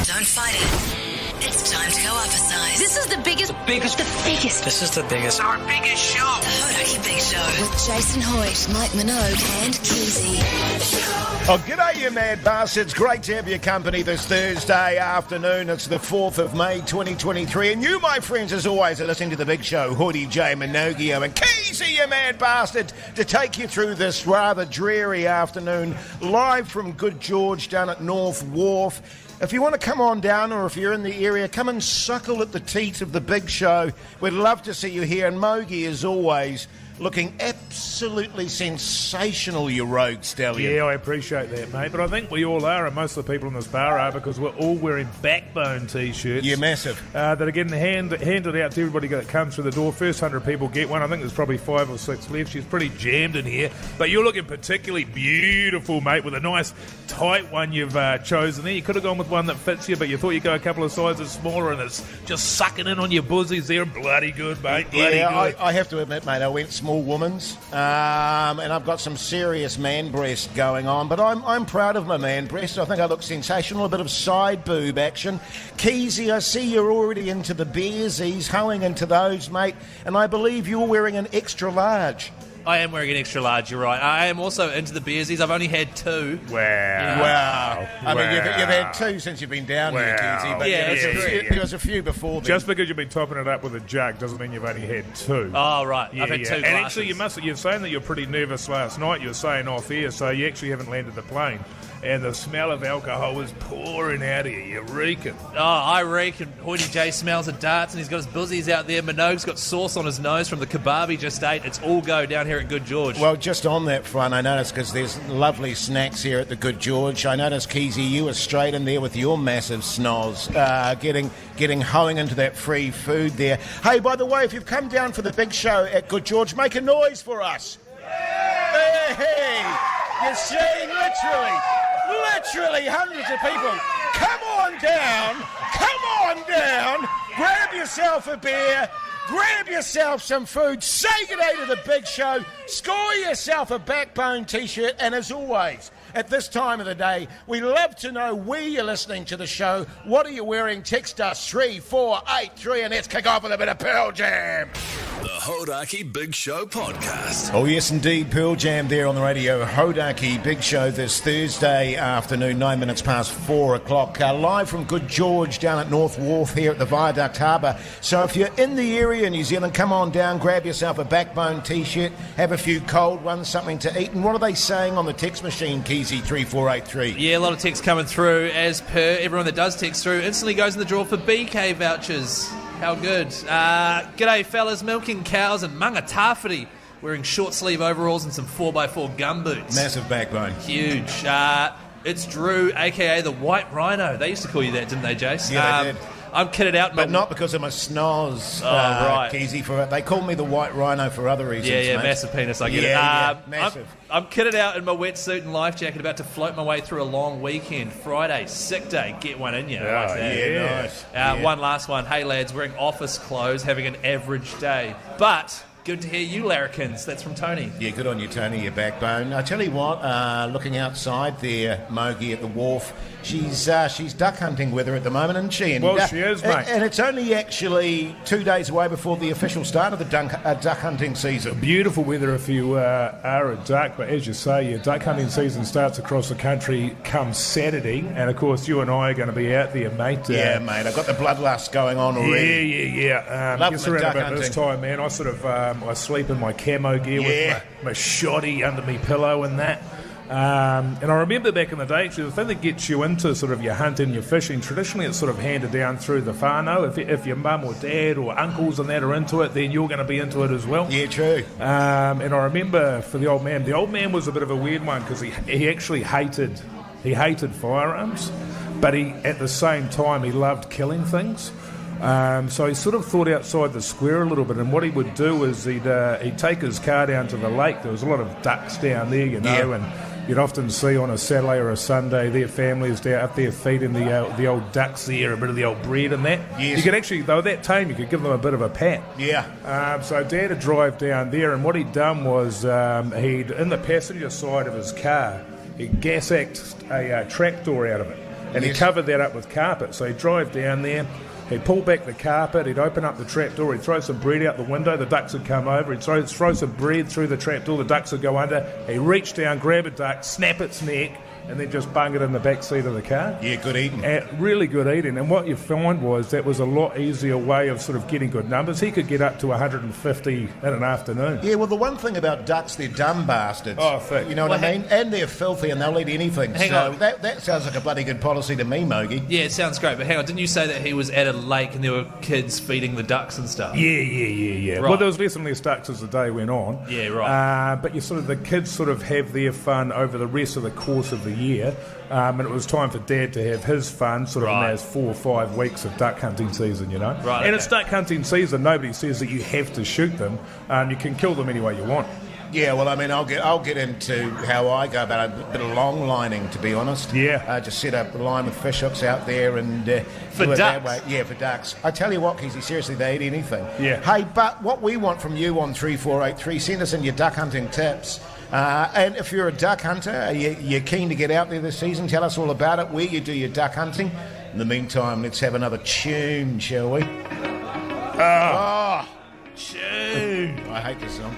Don't fight it. It's time to go up a size. This is the biggest. This is the biggest. Our biggest show. The Hodaki Big Show. With Jason Hoyt, Mike Minogue and Keyzie. Oh, g'day, you mad bastards. Great to have your company this Thursday afternoon. It's the 4th of May, 2023. And you, my friends, as always, are listening to the Big Show. Hoodie, J, Minogio and Keyzie, you mad bastard, to take you through this rather dreary afternoon, live from Good George down at North Wharf. If you want to come on down, or if you're in the area, come and suckle at the teat of the Big Show. We'd love to see you here. And Mogi, as always, looking absolutely sensational, you rogue stallion. Yeah, I appreciate that, mate. But I think we all are, and most of the people in this bar are, because we're all wearing backbone T-shirts. Yeah, massive. That are getting handed out to everybody that comes through the door. First 100 people get one. I think there's probably 5 or 6 left. She's pretty jammed in here. But you're looking particularly beautiful, mate, with a nice tight one you've chosen there. You could have gone with one that fits you, but you thought you'd go a couple of sizes smaller, and it's just sucking in on your buzzies there. Bloody good, mate. Bloody good. I have to admit, mate, I went small woman's, and I've got some serious man breast going on, but I'm proud of my man breast. I think I look sensational. A bit of side boob action. Keyzie, I see you're already into the beersies, hoeing into those, mate, and I believe you're wearing an extra large. I am wearing an extra large, you're right. I am also into the beersies. I've only had 2. Wow. I mean, you've had 2 since you've been down here, Keyzie, but there was a few before then. Just because you've been topping it up with a jug doesn't mean you've only had 2. Oh, right. I've had 2 glasses. And actually, you're saying that you're pretty nervous last night. You were saying off air, so you actually haven't landed the plane. And the smell of alcohol is pouring out of you. You're reeking. Oh, I reek, and Hoity J smells of darts, and he's got his buzzies out there. Minogue's got sauce on his nose from the kebab he just ate. It's all go down here at Good George. Well, just on that front, I noticed, because there's lovely snacks here at the Good George, I noticed, Keyzie, you were straight in there with your massive snoz, getting hoeing into that free food there. Hey, by the way, if you've come down for the Big Show at Good George, make a noise for us. Hey! You see, literally hundreds of people. Come on down, grab yourself a beer, grab yourself some food, say good day to the Big Show, score yourself a backbone T-shirt, and as always, at this time of the day, we love to know where you're listening to the show. What are you wearing? Text us 3483 and let's kick off with a bit of Pearl Jam. The Hodaki Big Show podcast. Oh, yes, indeed. Pearl Jam there on the radio. Hodaki Big Show this Thursday afternoon, 9 minutes past 4 o'clock. Live from Good George down at North Wharf here at the Viaduct Harbour. So if you're in the area, New Zealand, come on down, grab yourself a backbone T-shirt, have a few cold ones, something to eat. And what are they saying on the text machine, Keyzie, 3483? Yeah, a lot of text coming through. As per, everyone that does text through instantly goes in the draw for BK vouchers. How good. G'day, fellas. Milking cows and Mangatawhiri, wearing short-sleeve overalls and some 4x4 gumboots. Massive backbone. Huge. It's Drew, a.k.a. the White Rhino. They used to call you that, didn't they, Jase? Yeah, they did. I'm kitted out. But not because I'm a snoz, right. Keyzie. For it. They call me the White Rhino for other reasons, Yeah, mate. massive penis, I get it. Massive. I'm kitted out in my wetsuit and life jacket, about to float my way through a long weekend. Friday, sick day, get one in you. Like that. Nice. One last one. Hey, lads, wearing office clothes, having an average day. But good to hear you, larrikins. That's from Tony. Yeah, good on you, Tony, your backbone. I tell you what, looking outside there, Mogi, at the wharf, she's duck hunting weather at the moment, isn't she? And, well, she is, mate. And it's only actually 2 days away before the official start of the duck hunting season. Beautiful weather if you are a duck, but as you say, your duck hunting season starts across the country come Saturday, and of course you and I are going to be out there, mate. Yeah, mate, I've got the bloodlust going on already. Yeah. Gets around about this time, man. I sort of I sleep in my camo gear with my shoddy under me pillow and that. And I remember back in the day, actually, the thing that gets you into sort of your hunting, your fishing, traditionally it's sort of handed down through the whānau. If your mum or dad or uncles and that are into it, then you're going to be into it as well. Yeah, true. And I remember for the old man was a bit of a weird one because he actually hated firearms, but at the same time he loved killing things. So he sort of thought outside the square a little bit, and what he would do is he'd take his car down to the lake. There was a lot of ducks down there, and you'd often see on a Saturday or a Sunday their families up there feeding the old ducks there, a bit of the old bread and that. Yes. You could actually, though, that time you could give them a bit of a pat. Yeah. So Dad would drive down there, and what he'd done was he'd, in the passenger side of his car, he gas-axed a trapdoor out of it. and he covered that up with carpet. So he'd drive down there, he'd pull back the carpet, he'd open up the trapdoor, he'd throw some bread out the window, the ducks would come over, he'd throw some bread through the trapdoor, the ducks would go under, he'd reach down, grab a duck, snap its neck, and then just bung it in the back seat of the car. Yeah, good eating. Really good eating. And what you find was that was a lot easier way of sort of getting good numbers. He could get up to 150 in an afternoon. Yeah, well, the one thing about ducks, they're dumb bastards. Oh, thick. You know what I mean? And they're filthy and they'll eat anything. Hang so on. that sounds like a bloody good policy to me, Mogi. Yeah, it sounds great, but hang on, didn't you say that he was at a lake and there were kids feeding the ducks and stuff? Yeah. Right. Well, there was less and less ducks as the day went on. Yeah, right. But the kids sort of have their fun over the rest of the course of the year. And it was time for Dad to have his fun sort of in those 4 or 5 weeks of duck hunting season, you know. Right, and it's duck hunting season. Nobody says that you have to shoot them. You can kill them any way you want. Yeah, well, I mean, I'll get into how I go about it. A bit of long lining, to be honest. Yeah. Just set up the line with fish hooks out there and For do it that ducks? way. Yeah, for ducks. I tell you what, Keyzie, seriously, they eat anything. Yeah. Hey, but what we want from you on 3483, send us in your duck hunting tips. And if you're a duck hunter, you're keen to get out there this season, tell us all about it, where you do your duck hunting. In the meantime, let's have another tune, shall we? Tune. I hate this song.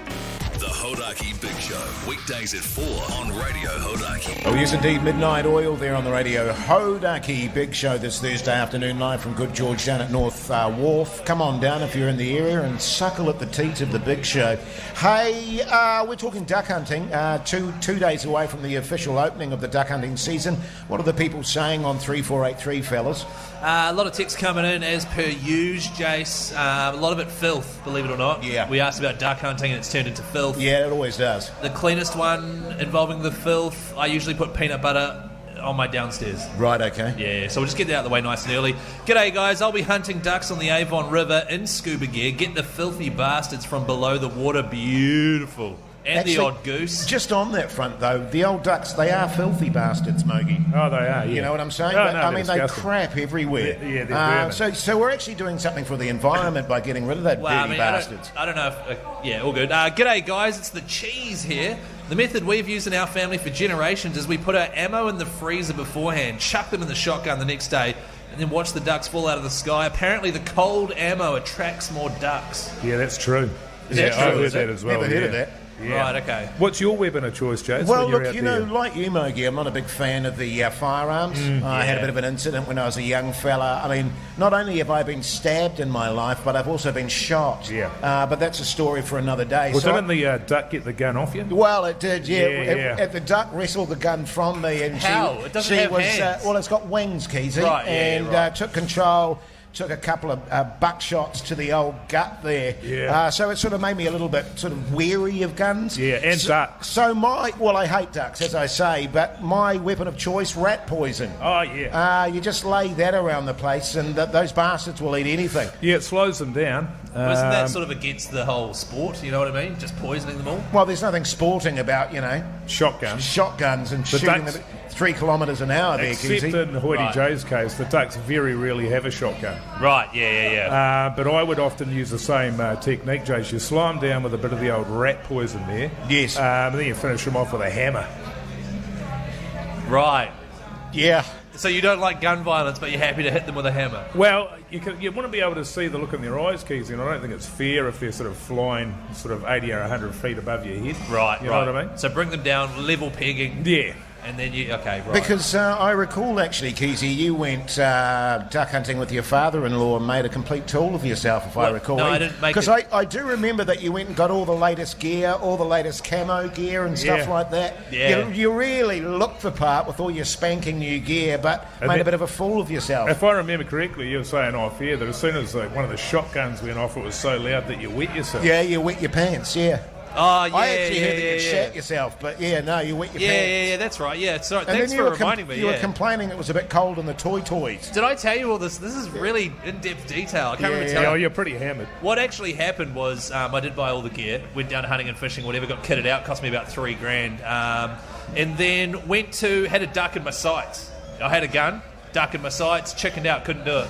The Hodaki Big Show, weekdays at 4 on Radio Hodaki. Oh, yes, indeed. Midnight Oil there on the radio. Hodaki Big Show this Thursday afternoon, live from Good George down at North Wharf. Come on down if you're in the area and suckle at the teat of the Big Show. Hey, we're talking duck hunting. Two days away from the official opening of the duck hunting season. What are the people saying on 3483, fellas? A lot of texts coming in as per usual, Jase. A lot of it filth, believe it or not. Yeah. We asked about duck hunting and it's turned into filth. Yeah, it always does. The cleanest one involving the filth, I usually put peanut butter on my downstairs. Right, okay. Yeah, so we'll just get that out of the way nice and early. G'day, guys. I'll be hunting ducks on the Avon River in scuba gear. Get the filthy bastards from below the water. Beautiful. And Actually, the odd goose. Just on that front, though, the old ducks, they are filthy bastards, Mogi. Oh, they are, yeah. You know what I'm saying? Oh, no, I mean, they disgusting. crap everywhere. Yeah, they're vermin. so we're actually doing something for the environment by getting rid of that dirty I mean, bastards. I don't know if... yeah, all good. G'day, guys. It's the cheese here. The method we've used in our family for generations is we put our ammo in the freezer beforehand, chuck them in the shotgun the next day, and then watch the ducks fall out of the sky. Apparently, the cold ammo attracts more ducks. Yeah, that's true. Is that I've true, heard is it? that as well. Never heard of that. Yeah. Right, okay. What's your weapon of choice, Jase? Well, when you're look, out you there? know, like you, Mogi, I'm not a big fan of the firearms. I had a bit of an incident when I was a young fella. I mean, not only have I been stabbed in my life, but I've also been shot. Yeah. But that's a story for another day. Well, So didn't the duck get the gun off you? Well, it did, yeah. Yeah. The duck wrestled the gun from me, and How? It doesn't she have was hands. well, it's got wings, Keyzie, Right, yeah, and right. took control. Took a couple of buckshots to the old gut there. Yeah. So it sort of made me a little bit sort of weary of guns. Yeah, and ducks. So I hate ducks, as I say, but my weapon of choice, rat poison. Oh, yeah. You just lay that around the place, and those bastards will eat anything. Yeah, it slows them down. Wasn't that sort of against the whole sport? You know what I mean? Just poisoning them all? Well, there's nothing sporting about, shotguns? shotguns and shooting ducks- them at 3 kilometres an hour there, Except Keyzie. in Hoity Right. J's case, the ducks very rarely have a shotgun. Right, yeah. But I would often use the same technique, Jase. You slow them down with a bit of the old rat poison there. Yes. And then you finish them off with a hammer. Right. Yeah. So you don't like gun violence, but you're happy to hit them with a hammer? Well, you want to be able to see the look in their eyes, Keyzie, and I don't think it's fair if they're sort of flying sort of 80 or 100 feet above your head. Right, You right. know what I mean? So bring them down, level pegging. Yeah. And then you... Okay, right. Because I recall, actually, Keyzie, you went duck hunting with your father-in-law and made a complete tool of yourself, if I Well, recall. no, I didn't make Because it. I do remember that you went and got all the latest gear, all the latest camo gear and stuff Yeah. like that. Yeah. You really looked the part with all your spanking new gear, but And made then- a bit of a fool of yourself. If I remember correctly, you were saying off air that as soon as one of the shotguns went off, it was so loud that you wet yourself. Yeah, you wet your pants, yeah. Oh, yeah, I actually heard that yeah, you shat yourself, but yeah, no, you wet your pants. Yeah, that's right. Yeah, sorry. And Thanks then for you were reminding me. You were Yeah. complaining it was a bit cold in the toys. Did I tell you all this? This is really in-depth detail. I can't remember Yeah, telling. you're pretty hammered. What actually happened was I did buy all the gear, went down hunting and fishing, whatever, got kitted out, cost me about $3,000, and then had a duck in my sights. I had a gun, duck in my sights, chickened out, couldn't do it.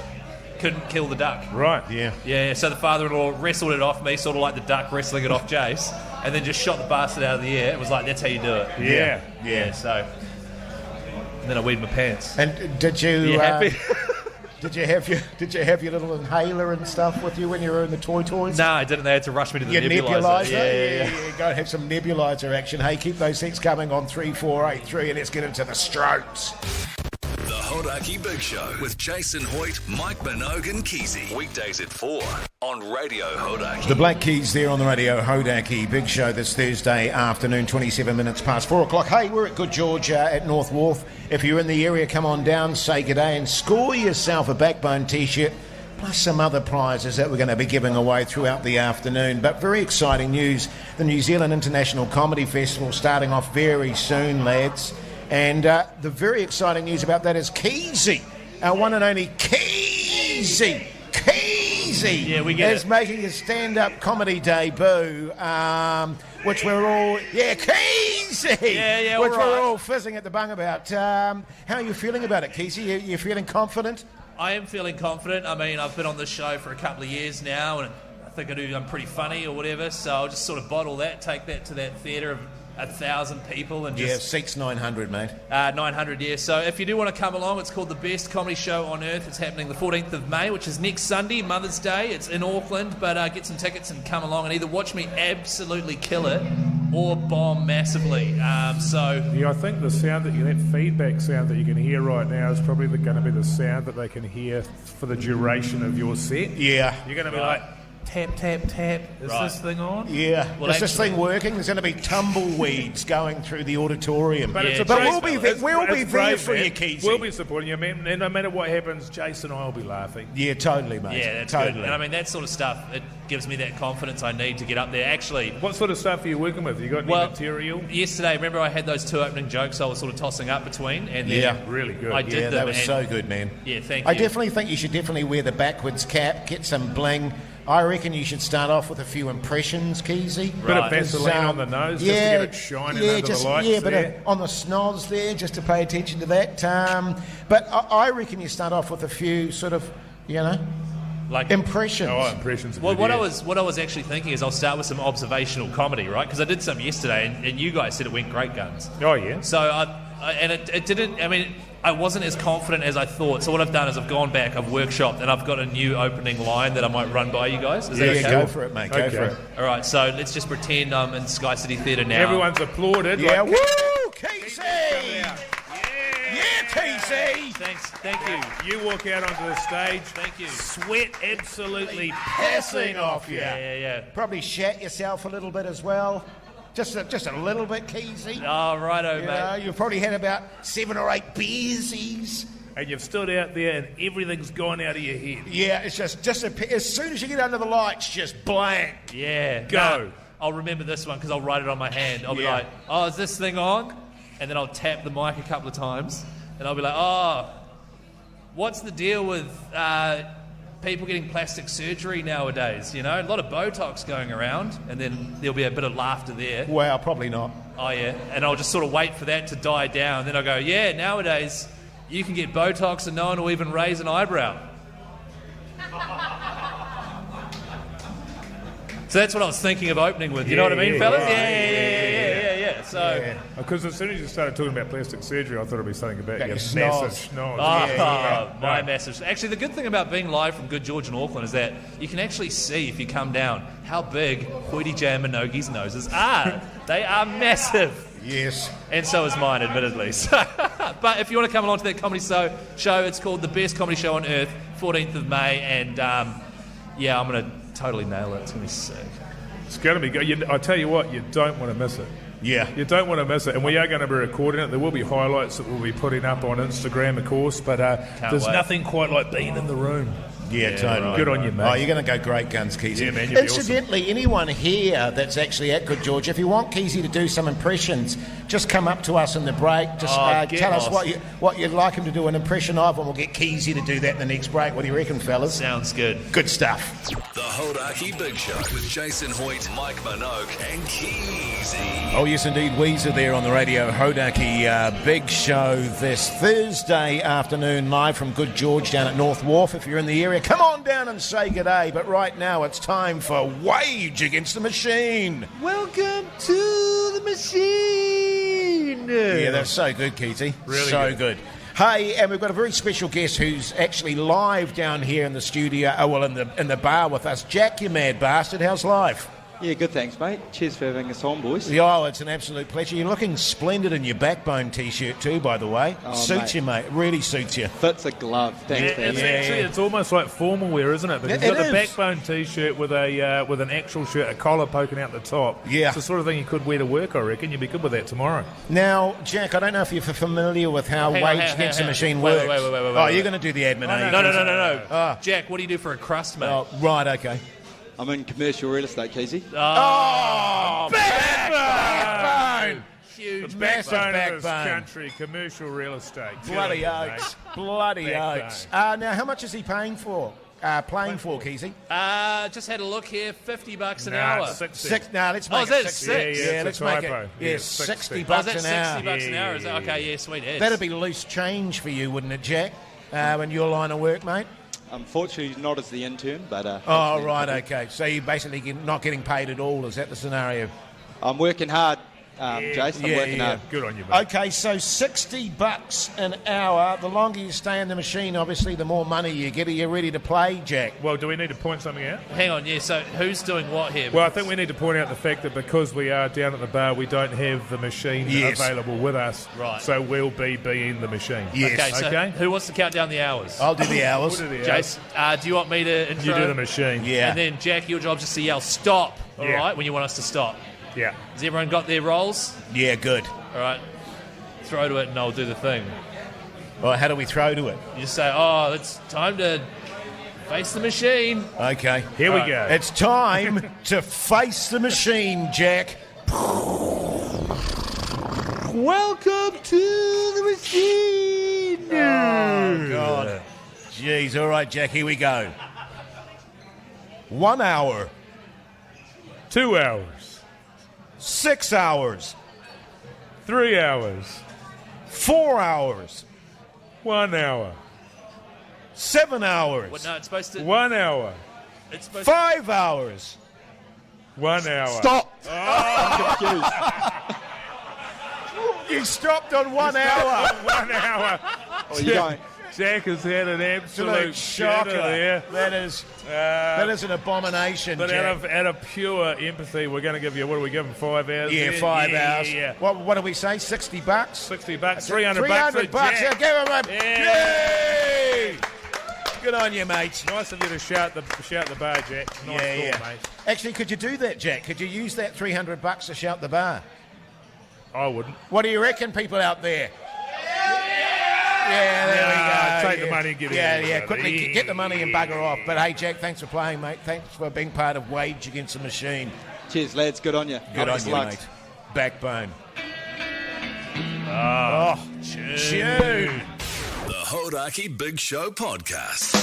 Couldn't kill the duck. Right. Yeah. Yeah, so the father-in-law wrestled it off me, sort of like the duck wrestling it off Jase, and then just shot the bastard out of the air. It was like, that's how you do it. Yeah. Yeah, so... and then I weed my pants. And did you? Are you happy? Did you have your little inhaler and stuff with you when you were in the toys? No, I didn't. They had to rush me to the Your nebulizer? Yeah. Go and have some nebulizer action. Hey, keep those things coming on 3483 and let's get into the strokes. The Hodaki Big Show with Jason Hoyt, Mike Minogue and Keyzie. Weekdays at 4 on Radio Hodaki. The Black Keys there on the Radio Hodaki Big Show this Thursday afternoon, 27 minutes past 4 o'clock. Hey, we're at Good George at North Wharf. If you're in the area, come on down, say good day and score yourself a Backbone t-shirt plus some other prizes that we're going to be giving away throughout the afternoon. But very exciting news, the New Zealand International Comedy Festival starting off very soon, lads. And the very exciting news about that is Keyzie, our one and only Keyzie is making his stand-up comedy debut, which we're all... Yeah, Keyzie! Which we're all fizzing at the bung about. How are you feeling about it, Keyzie? You feeling confident? I am feeling confident. I mean, I've been on this show for a couple of years now, and I think I'm pretty funny or whatever, so I'll just sort of bottle that, take that to that theatre of 1,000 people and just... Yeah, seats 900, mate. 900, yeah. So if you do want to come along, it's called The Best Comedy Show on Earth. It's happening the 14th of May, which is next Sunday, Mother's Day. It's in Auckland, but get some tickets and come along and either watch me absolutely kill it or bomb massively. Yeah, I think the sound that feedback sound that you can hear right now is probably going to be the sound that they can hear for the duration of your set. Yeah. You're going to be like... Tap, tap, tap. Is this thing on? Yeah. Well, is this thing working? There's going to be tumbleweeds going through the auditorium. But, we'll be there for you, Keyzie. We'll be supporting you, man. And no matter what happens, Jason and I will be laughing. Yeah, totally, mate. Yeah, that's totally. good. And I mean, that sort of stuff, it gives me that confidence I need to get up there. Actually... What sort of stuff are you working with? You got any material? Yesterday, remember I had those two opening jokes I was sort of tossing up between? And then really good. I did them. That was so good, man. Yeah, thank you. I definitely think you should definitely wear the backwards cap, get some bling. I reckon you should start off with a few impressions, Keyzie. Bit of Vaseline on the nose just to get it shining under the lights. Yeah, but on the snoz there, just to pay attention to that. But I reckon you start off with a few sort of, like impressions. Oh, impressions. Well, what I was actually thinking is I'll start with some observational comedy, right? Because I did some yesterday, and you guys said it went great guns. Oh yeah. So it didn't. I mean, I wasn't as confident as I thought. So what I've done is I've gone back, I've workshopped, and I've got a new opening line that I might run by you guys. Is that okay? Go for it, mate. Go for it. All right. So let's just pretend I'm in Sky City Theatre now. Everyone's applauded. Yeah. Woo, Keyzie! Yeah, Keyzie! Thanks. Thank you. You walk out onto the stage. Thank you. Sweat absolutely passing off you. Yeah. Probably shat yourself a little bit as well. Just a little bit, Keyzie. Oh, righto, mate. You've probably had about 7 or 8 beersies. And you've stood out there and everything's gone out of your head. Yeah, it's just as soon as you get under the lights, just blank. Yeah. Go. I'll remember this one because I'll write it on my hand. I'll be like, oh, is this thing on? And then I'll tap the mic a couple of times. And I'll be like, oh, what's the deal with people getting plastic surgery nowadays? A lot of Botox going around. And then there'll be a bit of laughter there. Well, probably not. Oh, yeah. And I'll just sort of wait for that to die down. Then I'll go, yeah, nowadays you can get Botox and no one will even raise an eyebrow. So that's what I was thinking of opening with. You know what I mean, fellas? Yeah. So, because as soon as you started talking about plastic surgery, I thought it'd be something about your snoz. massive schnoz. My massive. Actually, the good thing about being live from Good George in Auckland is that you can actually see, if you come down, how big Hoity J and Minogue's noses are. They are massive. Yes. And so is mine, admittedly. So, but if you want to come along to that comedy show, it's called The Best Comedy Show on Earth, 14th of May, and I'm going to totally nail it. It's going to be sick. It's going to be good. I tell you what, you don't want to miss it. Yeah. You don't want to miss it. And we are going to be recording it. There will be highlights that we'll be putting up on Instagram, of course, but there's nothing quite like being in the room. Yeah, totally. Right. Good on you, mate. Oh, you're going to go great guns, Keyzie. Yeah, man, you'll be Incidentally, awesome. Anyone here that's actually at Good George, if you want Keyzie to do some impressions, just come up to us in the break. Just tell us what you'd like him to do an impression of, and we'll get Keyzie to do that in the next break. What do you reckon, fellas? Sounds good. Good stuff. The Hodaki Big Show with Jason Hoyt, Mike Minogue and Keyzie. Oh, yes, indeed. Weezer there on the Radio Hodaki Big Show this Thursday afternoon, live from Good George down at North Wharf. If you're in the area, come on down and say good day. But right now, it's time for Wage Against the Machine. Welcome to the machine. Yeah, that's so good, Keyzie. Really so good. Hey, and we've got a very special guest who's actually live down here in the studio, in the bar with us. Jack, you mad bastard, how's life? Yeah, good, thanks, mate. Cheers for having us on, boys. Yeah, oh, it's an absolute pleasure. You're looking splendid in your Backbone T-shirt too, by the way. Oh, suits you, mate. Really suits you. Fits a glove. Thanks, Yeah, for it's having me. it's almost like formal wear, isn't it? Because It you've got is. the Backbone T-shirt with an actual shirt, a collar poking out the top. Yeah. It's the sort of thing you could wear to work, I reckon. You'd be good with that tomorrow. Now, Jack, I don't know if you're familiar with how Hang on, Wage hang Against the on. Machine Wait, works. wait, Oh, you're going to do the admin, are you? No. Jack, what do you do for a crust, mate? Oh, right, okay. I'm in commercial real estate, Keyzie. Oh, Backbone! Huge Massive Backbone of this Backbone. country, commercial real estate. Bloody Good on you, oats. mate. Bloody Backbone. oats. Now, how much is he paying for? Playing for, Keyzie? Just had a look here, $50 an Nah, hour. 60. Six. No, let's Oh, make is it that 60. six? Yeah, it's let's a make typo. it. Yeah, Yeah, it's 60 60. Oh, bucks is that an hour. $60 an hour? Is that, Yeah, okay, yeah, sweet as. That'd be loose change for you, wouldn't it, Jack? In your line of work, mate? Unfortunately, not as the intern, but... Oh, hopefully- right, okay. So you're basically not getting paid at all. Is that the scenario? I'm working hard, Jase. I'm working hard. Good on you, mate. Okay, so $60 an hour. The longer you stay in the machine, obviously, the more money you get. Are you ready to play, Jack? Well, do we need to point something out? Hang on, yeah, so who's doing what here? Well, I think we need to point out the fact that because we are down at the bar, we don't have the machine Yes. available with us. Right. So we'll be being the machine. Yes. Okay, so Okay. who wants to count down the hours? I'll do the hours. We'll do the hours. Jace, do you want me to intro? You do the machine. Yeah. And then, Jack, your job's just to yell, stop, all Yeah. right, when you want us to stop. Yeah. Has everyone got their roles? Yeah, good. All right. Throw to it and I'll do the thing. All right, how do we throw to it? You just say, oh, it's time to face the machine. Okay. Here we go. It's time to face the machine, Jack. Welcome to the machine. Oh, God. Jeez, all right, Jack, here we go. 1 hour, 2 hours. 6 hours, 3 hours. 4 hours, 1 hour. 7 hours, What, no, it's supposed to... 1 hour. It's supposed 5 hours. 1 hour. Stop! I'm confused. You stopped on 1 hour. 1 hour. Oh, you don't. Jack has had an absolute Absolute shocker. shitter there. That is an abomination, But Jack. out of pure empathy, we're going to give you, what do we give him, 5 hours? Yeah, 5 hours. Yeah. What do we say? $60? $60, 300 bucks. for $300. Jack. Yeah, give him a... Yeah. Yay! Good on you, mate. Nice of you to shout the bar, Jack. Nice call, mate. Actually, could you do that, Jack? Could you use that $300 to shout the bar? I wouldn't. What do you reckon, people out there? Yeah, there we go. Take the money and get out Yeah, of yeah. here, Quickly brother. get the money and bugger off. But hey, Jack, thanks for playing, mate. Thanks for being part of Wage Against the Machine. Cheers, lads. Good on you. Good on Best you, luck. mate. Backbone. Oh, Tune. The Hodaki Big Show Podcast.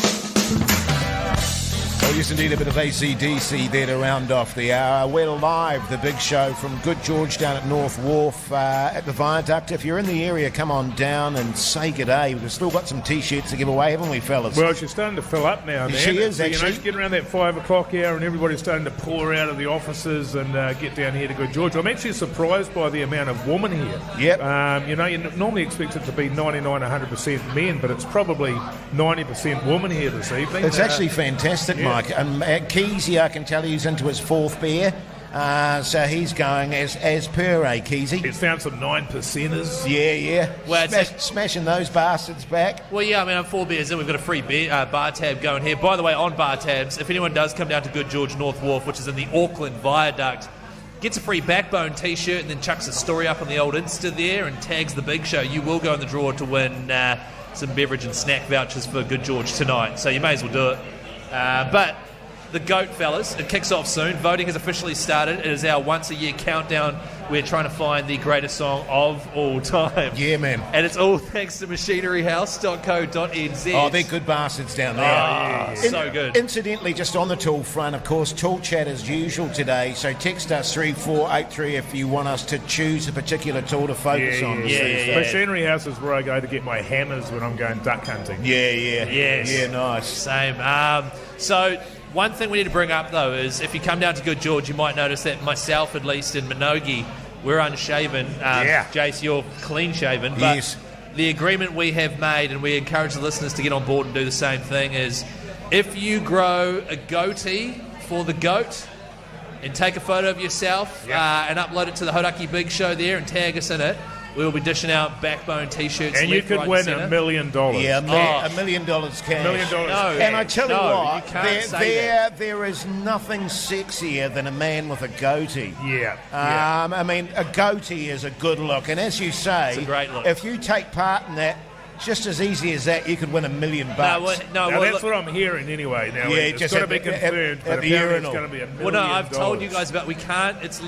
Well, yes, indeed, a bit of AC/DC there to round off the hour. We're live, the big show from Good George down at North Wharf at the Viaduct. If you're in the area, come on down and say good day. We've still got some T-shirts to give away, haven't we, fellas? well, she's starting to fill up now, man. She is, So, actually. it's getting around that 5 o'clock hour and everybody's starting to pour out of the offices and get down here to Good George. I'm actually surprised by the amount of women here. Yep. You normally expect it to be 99, 100% men, but it's probably 90% women here this evening. It's actually fantastic, yeah. Mike. Keyzie, I can tell you, he's into his fourth beer. So he's going as per, Keyzie? It's found some 9%ers. Yeah. Well, it's Smashing those bastards back. Well, yeah, I mean, I'm 4 beers in. We've got a free bar tab going here. By the way, on bar tabs, if anyone does come down to Good George North Wharf, which is in the Auckland Viaduct, gets a free Backbone T-shirt and then chucks a story up on the old Insta there and tags the big show, you will go in the draw to win some beverage and snack vouchers for Good George tonight. So you may as well do it. But the GOAT, fellas, it kicks off soon. Voting has officially started. It is our once-a-year countdown. We're trying to find the greatest song of all time. Yeah, man. And it's all thanks to machineryhouse.co.nz. Oh, they're good bastards down there. So good. Incidentally, just on the tool front, of course, tool chat as usual today. So text us 3483 if you want us to choose a particular tool to focus on. Yeah. Machinery House is where I go to get my hammers when I'm going duck hunting. Yeah. Yes. Yeah, nice. Same. So one thing we need to bring up, though, is if you come down to Good George, you might notice that myself, at least, and Minogi we're unshaven. Jase, you're clean-shaven. But Yes. the agreement we have made, and we encourage the listeners to get on board and do the same thing, is if you grow a goatee for the goat and take a photo of yourself and upload it to the Hodaki Big Show there and tag us in it, we will be dishing out Backbone T-shirts. And you could win $1 million. Yeah, $1 million cash. $1 million. No, And I tell you what, you can't say that. there is nothing sexier than a man with a goatee. Yeah. I mean, a goatee is a good look. And as you say, It's a great look. if you take part in that, just as easy as that, you could win $1 million. Now, that's what I'm hearing anyway. Now, Yeah, it's just got to at be the- confirmed. at but the apparently urinal. It's going to be $1 million. Well, no, I've told you guys about we can't. It's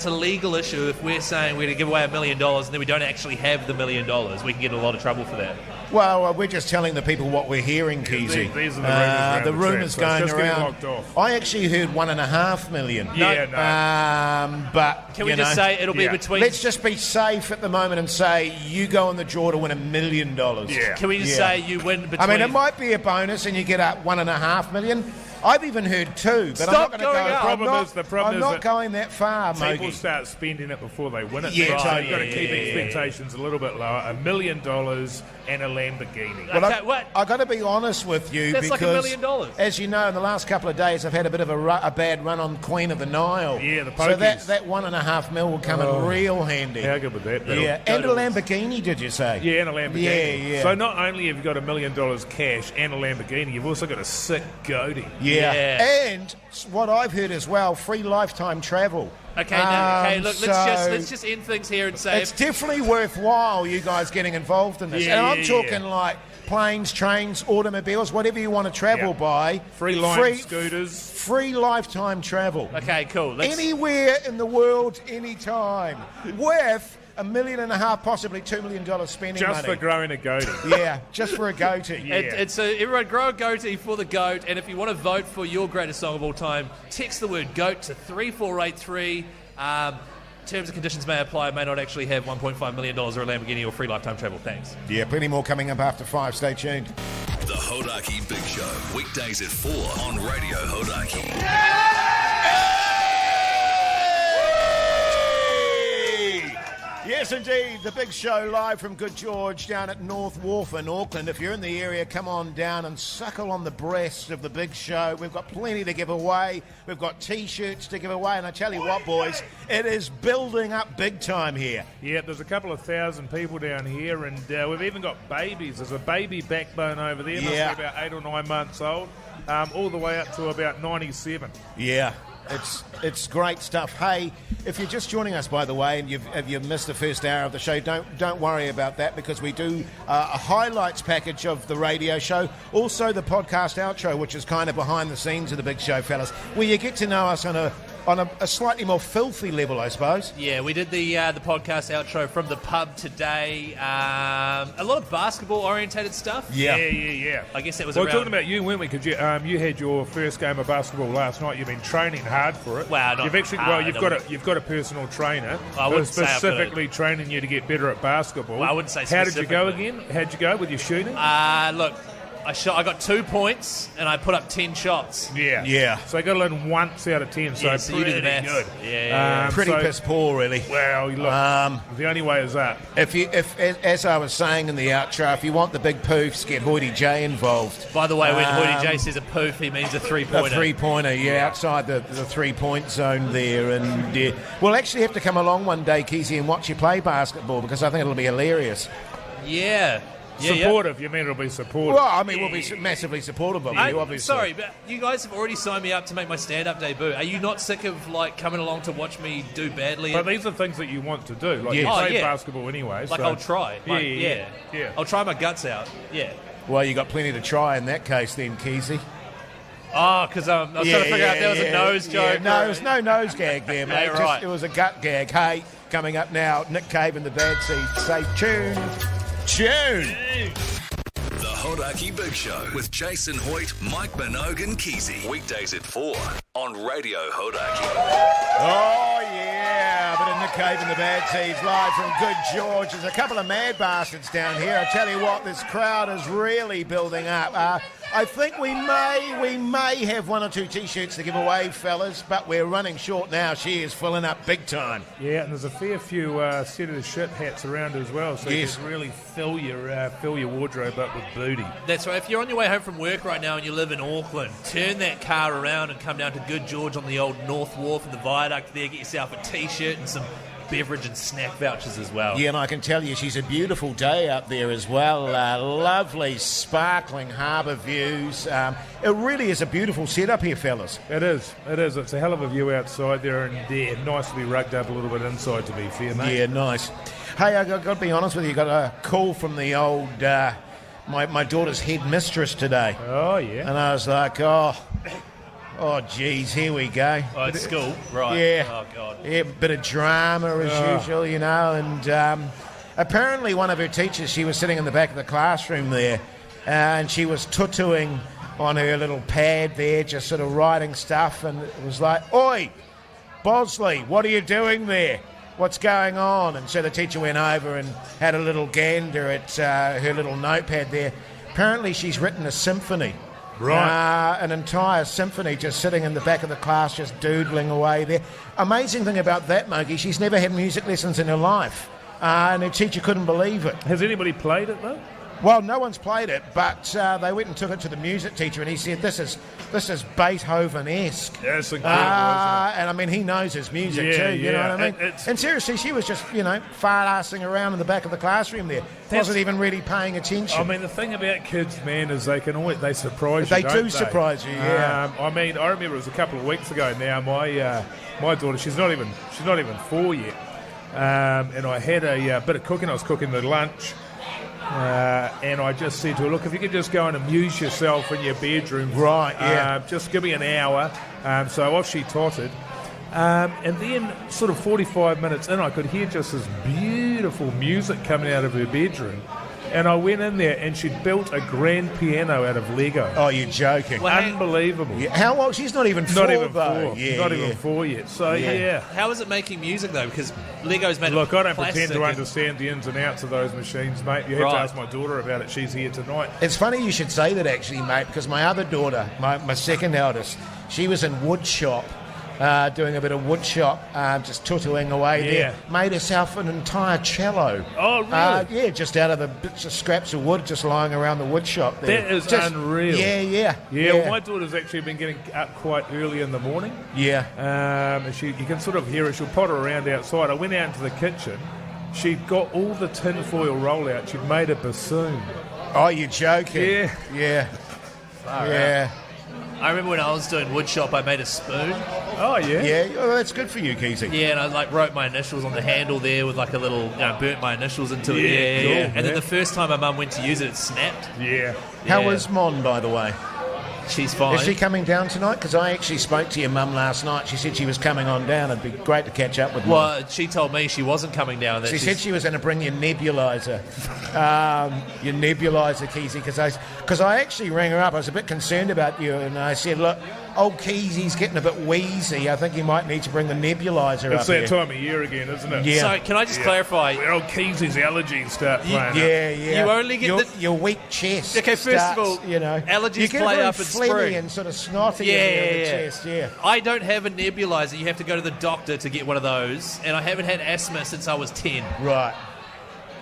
a legal issue if we're saying we're going to give away $1 million and then we don't actually have the $1 million. We can get in a lot of trouble for that. Well, we're just telling the people what we're hearing, Keyzie. These are the rumours The around the rumours track, so it's going just getting around. locked off. I actually heard $1.5 million. But Can we just say it'll be between... Let's just be safe at the moment and say you go in the draw to win $1 million. Yeah. Can we just say you win between... I mean, it might be a bonus and you get up $1.5 million. I've even heard $2, but Stop I'm not going going up. to go. The problem I'm is not that going that far, People Mogi. start spending it before they win it. Yeah, so right, you've got to yeah, keep yeah, expectations a little bit lower. $1 million and a Lamborghini. Well, Okay, what? I got to be honest with you That's like because, $1 million. as you know, in the last couple of days, I've had a bit of a bad run on Queen of the Nile. Yeah, the So that pokies. $1.5 million will come in real handy. How good with that? Yeah, and a Lamborghini, did you say? Yeah, and a Lamborghini. Yeah. So not only have you got $1 million cash and a Lamborghini, you've also got a sick goatee. Yeah. Yeah. And what I've heard as well, free lifetime travel. Okay, look, so let's just end things here and say... it's definitely worthwhile you guys getting involved in this. Yeah, and I'm yeah, talking yeah. like planes, trains, automobiles, whatever you want to travel Yeah. by. Free line scooters. Free lifetime travel. Okay, cool. Anywhere in the world, anytime. With $1.5 million, possibly $2 million spending Just money. for growing a goatee. Yeah, just for a goatee. Yeah. It's everyone grow a goatee for the GOAT, and if you want to vote for your greatest song of all time, text the word GOAT to 3483. Terms and conditions may apply. May not actually have $1.5 million or a Lamborghini or free lifetime travel. Thanks. Yeah, plenty more coming up after 5. Stay tuned. The Hodaki Big Show, weekdays at 4 on Radio Hodaki. Yes, indeed. The Big Show live from Good George down at North Wharf in Auckland. If you're in the area, come on down and suckle on the breast of the Big Show. We've got plenty to give away. We've got T-shirts to give away. And I tell you what, boys, it is building up big time here. Yeah, there's a couple of thousand people down here, and we've even got babies. There's a baby Backbone over there, must Yeah. be about 8 or 9 months old, all the way up to about 97. Yeah. It's great stuff. Hey, if you're just joining us, by the way, and you've missed the first hour of the show, don't worry about that, because we do a highlights package of the radio show, also the podcast outro, which is kind of behind the scenes of the Big Show, fellas, where you get to know us on a slightly more filthy level, I suppose. Yeah, we did the podcast outro from the pub today. A lot of basketball-orientated stuff. Yeah. I guess that was Well, around... talking about you, weren't we? Because you had your first game of basketball last night. You've been training hard for it. Well, not you've actually, hard, you've got a personal trainer I wouldn't who's say I've got a- specifically training you to get better at basketball. Well, I wouldn't say How did you go specifically. again? How'd you go with your shooting? Look, I got 2 points and I put up 10 shots. Yeah. So I got it in once out of 10. So Yeah, so you pretty did the maths. good. Yeah. Pretty so- piss poor, really. Well, look, the only way is up. If as I was saying in the outro, if you want the big poofs, get Hoity J involved. By the way, when Hoity J says a poof, he means a three-pointer. A three-pointer, yeah, outside the three-point zone there. And we'll actually have to come along one day, Keyzie, and watch you play basketball, because I think it'll be hilarious. Yeah. Supportive, you mean it'll be supportive? Well, I mean, we'll be massively supportive of you, obviously. Sorry, but you guys have already signed me up to make my stand-up debut. Are you not sick of coming along to watch me do badly? But these are things that you want to do. Like, Yes. you Oh, play yeah. basketball anyway. Like, so. I'll try. Like, Yeah. I'll try my guts out. Yeah. Well, you got plenty to try in that case then, Keyzie. Oh, because I was trying to figure out if there was a nose joke. No, there was no nose gag there, mate. Yeah, right. It was a gut gag. Hey, coming up now, Nick Cave and the Bad Seed. Say tune. The Hodaki Big Show with Jason Hoyt, Mike Minogue and Keyzie. Weekdays at 4 on Radio Hodaki. Oh, yeah. A bit of McCabe and the Bad Seeds live from Good George. There's a couple of mad bastards down here. I tell you what, this crowd is really building up. I think we may have one or two T-shirts to give away, fellas, but we're running short now. She is filling up big time. Yeah, and there's a fair few set of the shit hats around as well, so you can really fill your wardrobe up with booty. That's right. If you're on your way home from work right now and you live in Auckland, turn that car around and come down to Good George on the old North Wharf and the viaduct there. Get yourself a T-shirt and some beverage and snack vouchers as well. Yeah, and I can tell you she's a beautiful day up there as well. Lovely, sparkling harbour views. It really is a beautiful setup here, fellas. It is. It's a hell of a view outside there, and nice to be rugged up a little bit inside, to be fair, mate. Yeah, nice. Hey, I've got to be honest with you, got a call from the old, my daughter's head mistress today. Oh, yeah. And I was like, oh, geez, here we go. Oh, it's school, right? Yeah. Oh, God. Yeah, bit of drama as usual, you know. And apparently one of her teachers, she was sitting in the back of the classroom there, and she was tutuing on her little pad there, just sort of writing stuff, and it was like, "Oi, Bosley, what are you doing there? What's going on?" And so the teacher went over and had a little gander at her little notepad there. Apparently she's written a symphony. Right. An entire symphony just sitting in the back of the class, just doodling away there. Amazing thing about that, Monkey, she's never had music lessons in her life. And her teacher couldn't believe it. Has anybody played it, though? Well, no one's played it, but they went and took it to the music teacher, and he said, this is Beethoven-esque. That's incredible, and I mean, he knows his music too, you know what I mean? And seriously, she was just, fart-assing around in the back of the classroom there. Wasn't even really paying attention. I mean, the thing about kids, man, is they surprise you, They don't do surprise you, yeah. I mean, I remember it was a couple of weeks ago now, my daughter, she's not even 4 yet, and I had a bit of cooking. I was cooking the lunch. And I just said to her, look, if you could just go and amuse yourself in your bedroom. Right, yeah. Just give me an hour. So off she tottered. And then sort of 45 minutes in, I could hear just this beautiful music coming out of her bedroom. And I went in there, and she'd built a grand piano out of Lego. Oh, you're joking. Well, unbelievable. Yeah. How old? She's not even 4, not even though. 4. Yeah, not even 4 yet. So, yeah. How is it making music, though? Because Lego's made Look, of I don't plastic pretend to understand the ins and outs of those machines, mate. You have to ask my daughter about it. She's here tonight. It's funny you should say that, actually, mate, because my other daughter, my second eldest, she was in wood shop. Doing a bit of wood shop, just tutuing away there. Made herself an entire cello. Oh, really? Just out of the bits of scraps of wood just lying around the wood shop there. That is unreal. Yeah. Well, my daughter's actually been getting up quite early in the morning. Yeah. And you can sort of hear her. She'll potter around outside. I went out into the kitchen. She'd got all the tinfoil roll out. She'd made a bassoon. Oh, you're joking? Yeah. Yeah. I remember when I was doing woodshop, I made a spoon. Oh, yeah? Yeah, oh, that's good for you, Keyzie. Yeah, and I wrote my initials on the handle there with like a little, burnt my initials into it. Yeah, cool, And then the first time my mum went to use it, it snapped. Yeah. How was Mon, by the way? She's fine. Is she coming down tonight? Because I actually spoke to your mum last night. She said she was coming on down. It'd be great to catch up with Mon. Well, she told me she wasn't coming down. She said she was going to bring your nebulizer. Your nebulizer, Keyzie, because I actually rang her up. I was a bit concerned about you, and I said, look, old Keyzie's getting a bit wheezy. I think you might need to bring the nebulizer up It's that here. time of year again, isn't it? Yeah. So can I just clarify? Where old Keezie's allergies start playing up. Yeah. You only get your weak chest. Okay, first of all, allergies you get play very up in phlegmy spring. and sort of snotty in the chest. Yeah. I don't have a nebulizer. You have to go to the doctor to get one of those, and I haven't had asthma since I was 10. Right.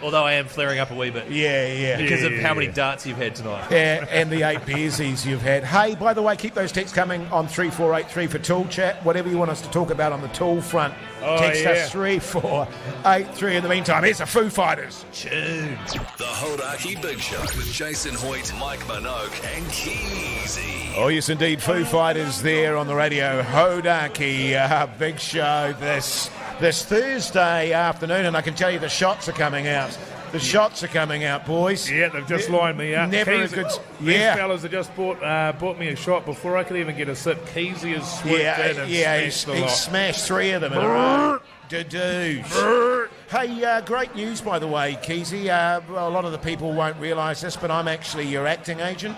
Although I am flaring up a wee bit. Yeah. Because of how many darts you've had tonight. And the 8 beersies you've had. Hey, by the way, keep those texts coming on 3483 for Tool Chat. Whatever you want us to talk about on the Tool front, text us 3483. In the meantime, here's the Foo Fighters. Tune. The Hodaki Big Show with Jason Hoyt, Mike Minogue, and Keyzie. Oh, yes, indeed. Foo Fighters there on the radio. Hodaki Big Show this Thursday afternoon, and I can tell you the shots are coming out. The shots are coming out, boys. Yeah, they've just lined me up. Never a good... These fellas have just bought me a shot before I could even get a sip. Keyzie has swooped in and smashed the lot. He smashed 3 of them in a row. Hey, great news, by the way, Keyzie. A lot of the people won't realise this, but I'm actually your acting agent.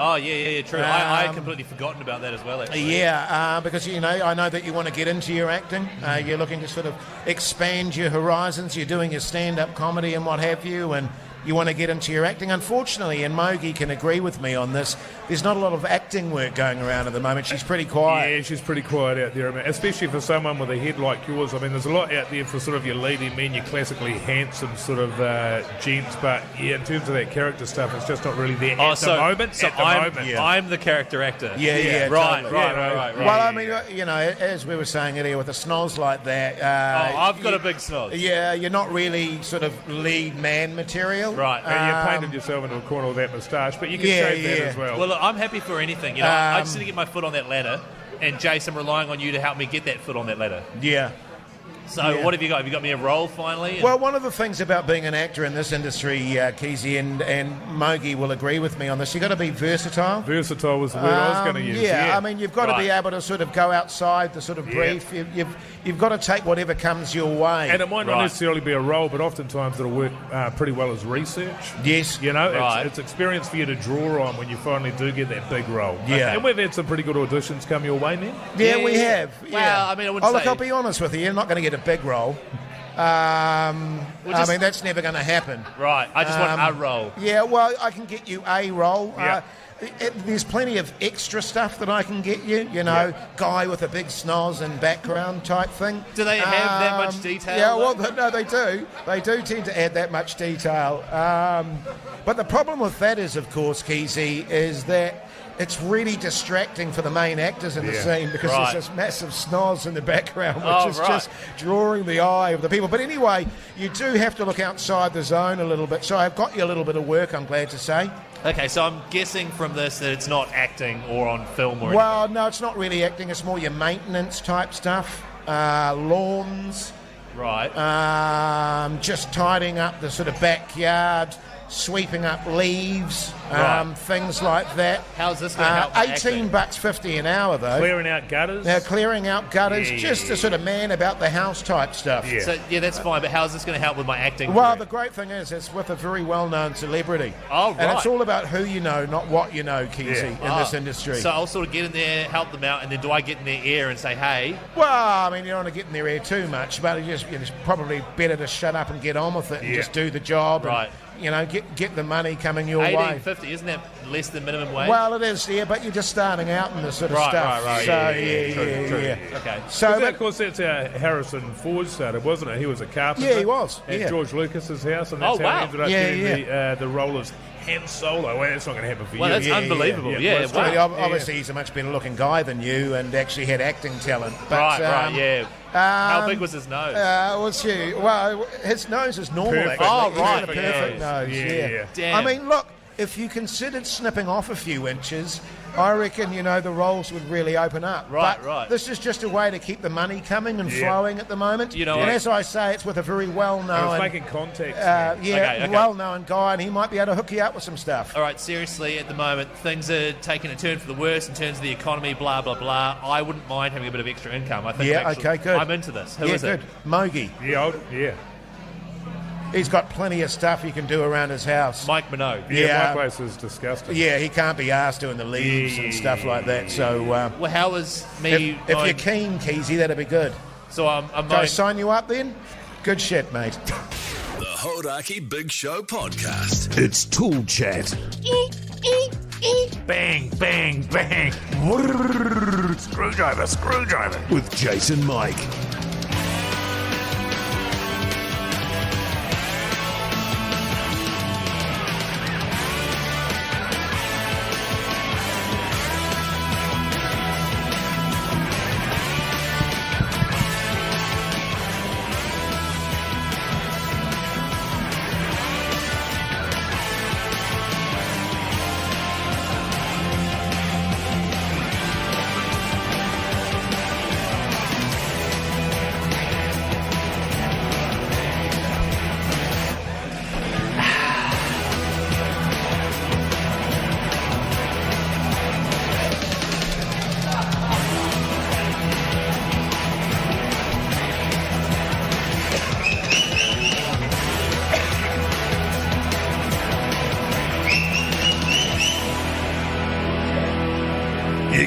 Oh, yeah, true. I had completely forgotten about that as well, actually. Yeah, because, I know that you want to get into your acting. You're looking to sort of expand your horizons. You're doing your stand-up comedy and what have you, and you want to get into your acting. Unfortunately, and Mogi can agree with me on this, there's not a lot of acting work going around at the moment. She's pretty quiet. Yeah, she's pretty quiet out there, especially for someone with a head like yours. I mean, there's a lot out there for sort of your leading men, your classically handsome sort of gents, but yeah, in terms of that character stuff, it's just not really there at the moment. So I'm the character actor. Yeah, right, totally. Right. Well, I mean, as we were saying earlier, with a snoz like that... I've got a big snoz. Yeah, you're not really sort of lead man material. Right. And you painted yourself into a corner with that moustache, but you can shave that as well. Well, look, I'm happy for anything. I just need to get my foot on that ladder, and Jase, I'm relying on you to help me get that foot on that ladder. Yeah. So what have you got? Have you got me a role finally? Well, one of the things about being an actor in this industry, Keyzie and Mogi will agree with me on this, you've got to be versatile. Versatile was the word I was going to use. Yeah, I mean, you've got to be able to sort of go outside the sort of brief. You've got to take whatever comes your way. And it might not necessarily be a role, but oftentimes it'll work pretty well as research. Yes. It's experience for you to draw on when you finally do get that big role. Yeah. And we've had some pretty good auditions come your way, man. Yeah, we have. Well, I mean, I wouldn't look, I'll be honest with you, you're not going to get a big role. I mean, that's never going to happen. Right, I just want a role. Yeah, well, I can get you a role. Yeah. There's plenty of extra stuff that I can get you, guy with a big snoz and background type thing. Do they have that much detail? Yeah, well, no, they do. They do tend to add that much detail. But the problem with that is, of course, Keyzie, is that it's really distracting for the main actors in the scene because there's this massive snoz in the background, which is just drawing the eye of the people. But anyway, you do have to look outside the zone a little bit. So I've got you a little bit of work, I'm glad to say. Okay, so I'm guessing from this that it's not acting or on film or Well, no, it's not really acting. It's more your maintenance type stuff, lawns. Right. Just tidying up the sort of backyard, sweeping up leaves, things like that. How's this going to help $18.50 an hour, though. Clearing out gutters? Now, clearing out gutters, just the sort of man about the house type stuff. Yeah. So, that's fine, but how's this going to help with my acting Well, career? the great thing is it's with a very well-known celebrity. Oh, right. And it's all about who you know, not what you know, Keyzie, in this industry. So I'll sort of get in there, help them out, and then do I get in their ear and say, hey? Well, I mean, you don't want to get in their ear too much, but it's probably better to shut up and get on with it and just do the job. Right. And, get the money coming your way. $18.50, isn't that less than minimum wage? Well, it is, but you're just starting out in this sort of stuff. Right. So, True. Okay. So, of course, that's how Harrison Ford started, wasn't it? He was a carpenter. Yeah, he was. At George Lucas's house, and that's how he ended up getting the role as Han Solo. Well, that's not going to happen for you. Well, that's unbelievable. Obviously, he's a much better looking guy than you and actually had acting talent. But, right. How big was his nose? His nose is normal. Perfect. Actually. Oh, right. He's got a perfect nose. Yeah. Damn. I mean, look, if you considered snipping off a few inches, I reckon, the roles would really open up. But this is just a way to keep the money coming and flowing at the moment. And as I say, it's with a very well-known... I was making context. Well-known guy, and he might be able to hook you up with some stuff. All right, seriously, at the moment, things are taking a turn for the worse in terms of the economy, blah, blah, blah. I wouldn't mind having a bit of extra income. I think okay, good. I'm into this. Who is good. it? Mogi. Yeah. He's got plenty of stuff he can do around his house. Mike Minogue. My place is disgusting. Yeah, he can't be asked doing the leaves and stuff like that. So, well, how was me? If you're keen, Keyzie, that'd be good. So I'm Can I sign you up then? Good shit, mate. The Hodaki Big Show podcast. It's Tool Chat. Bang, bang, bang. Screwdriver. With Jason Mike.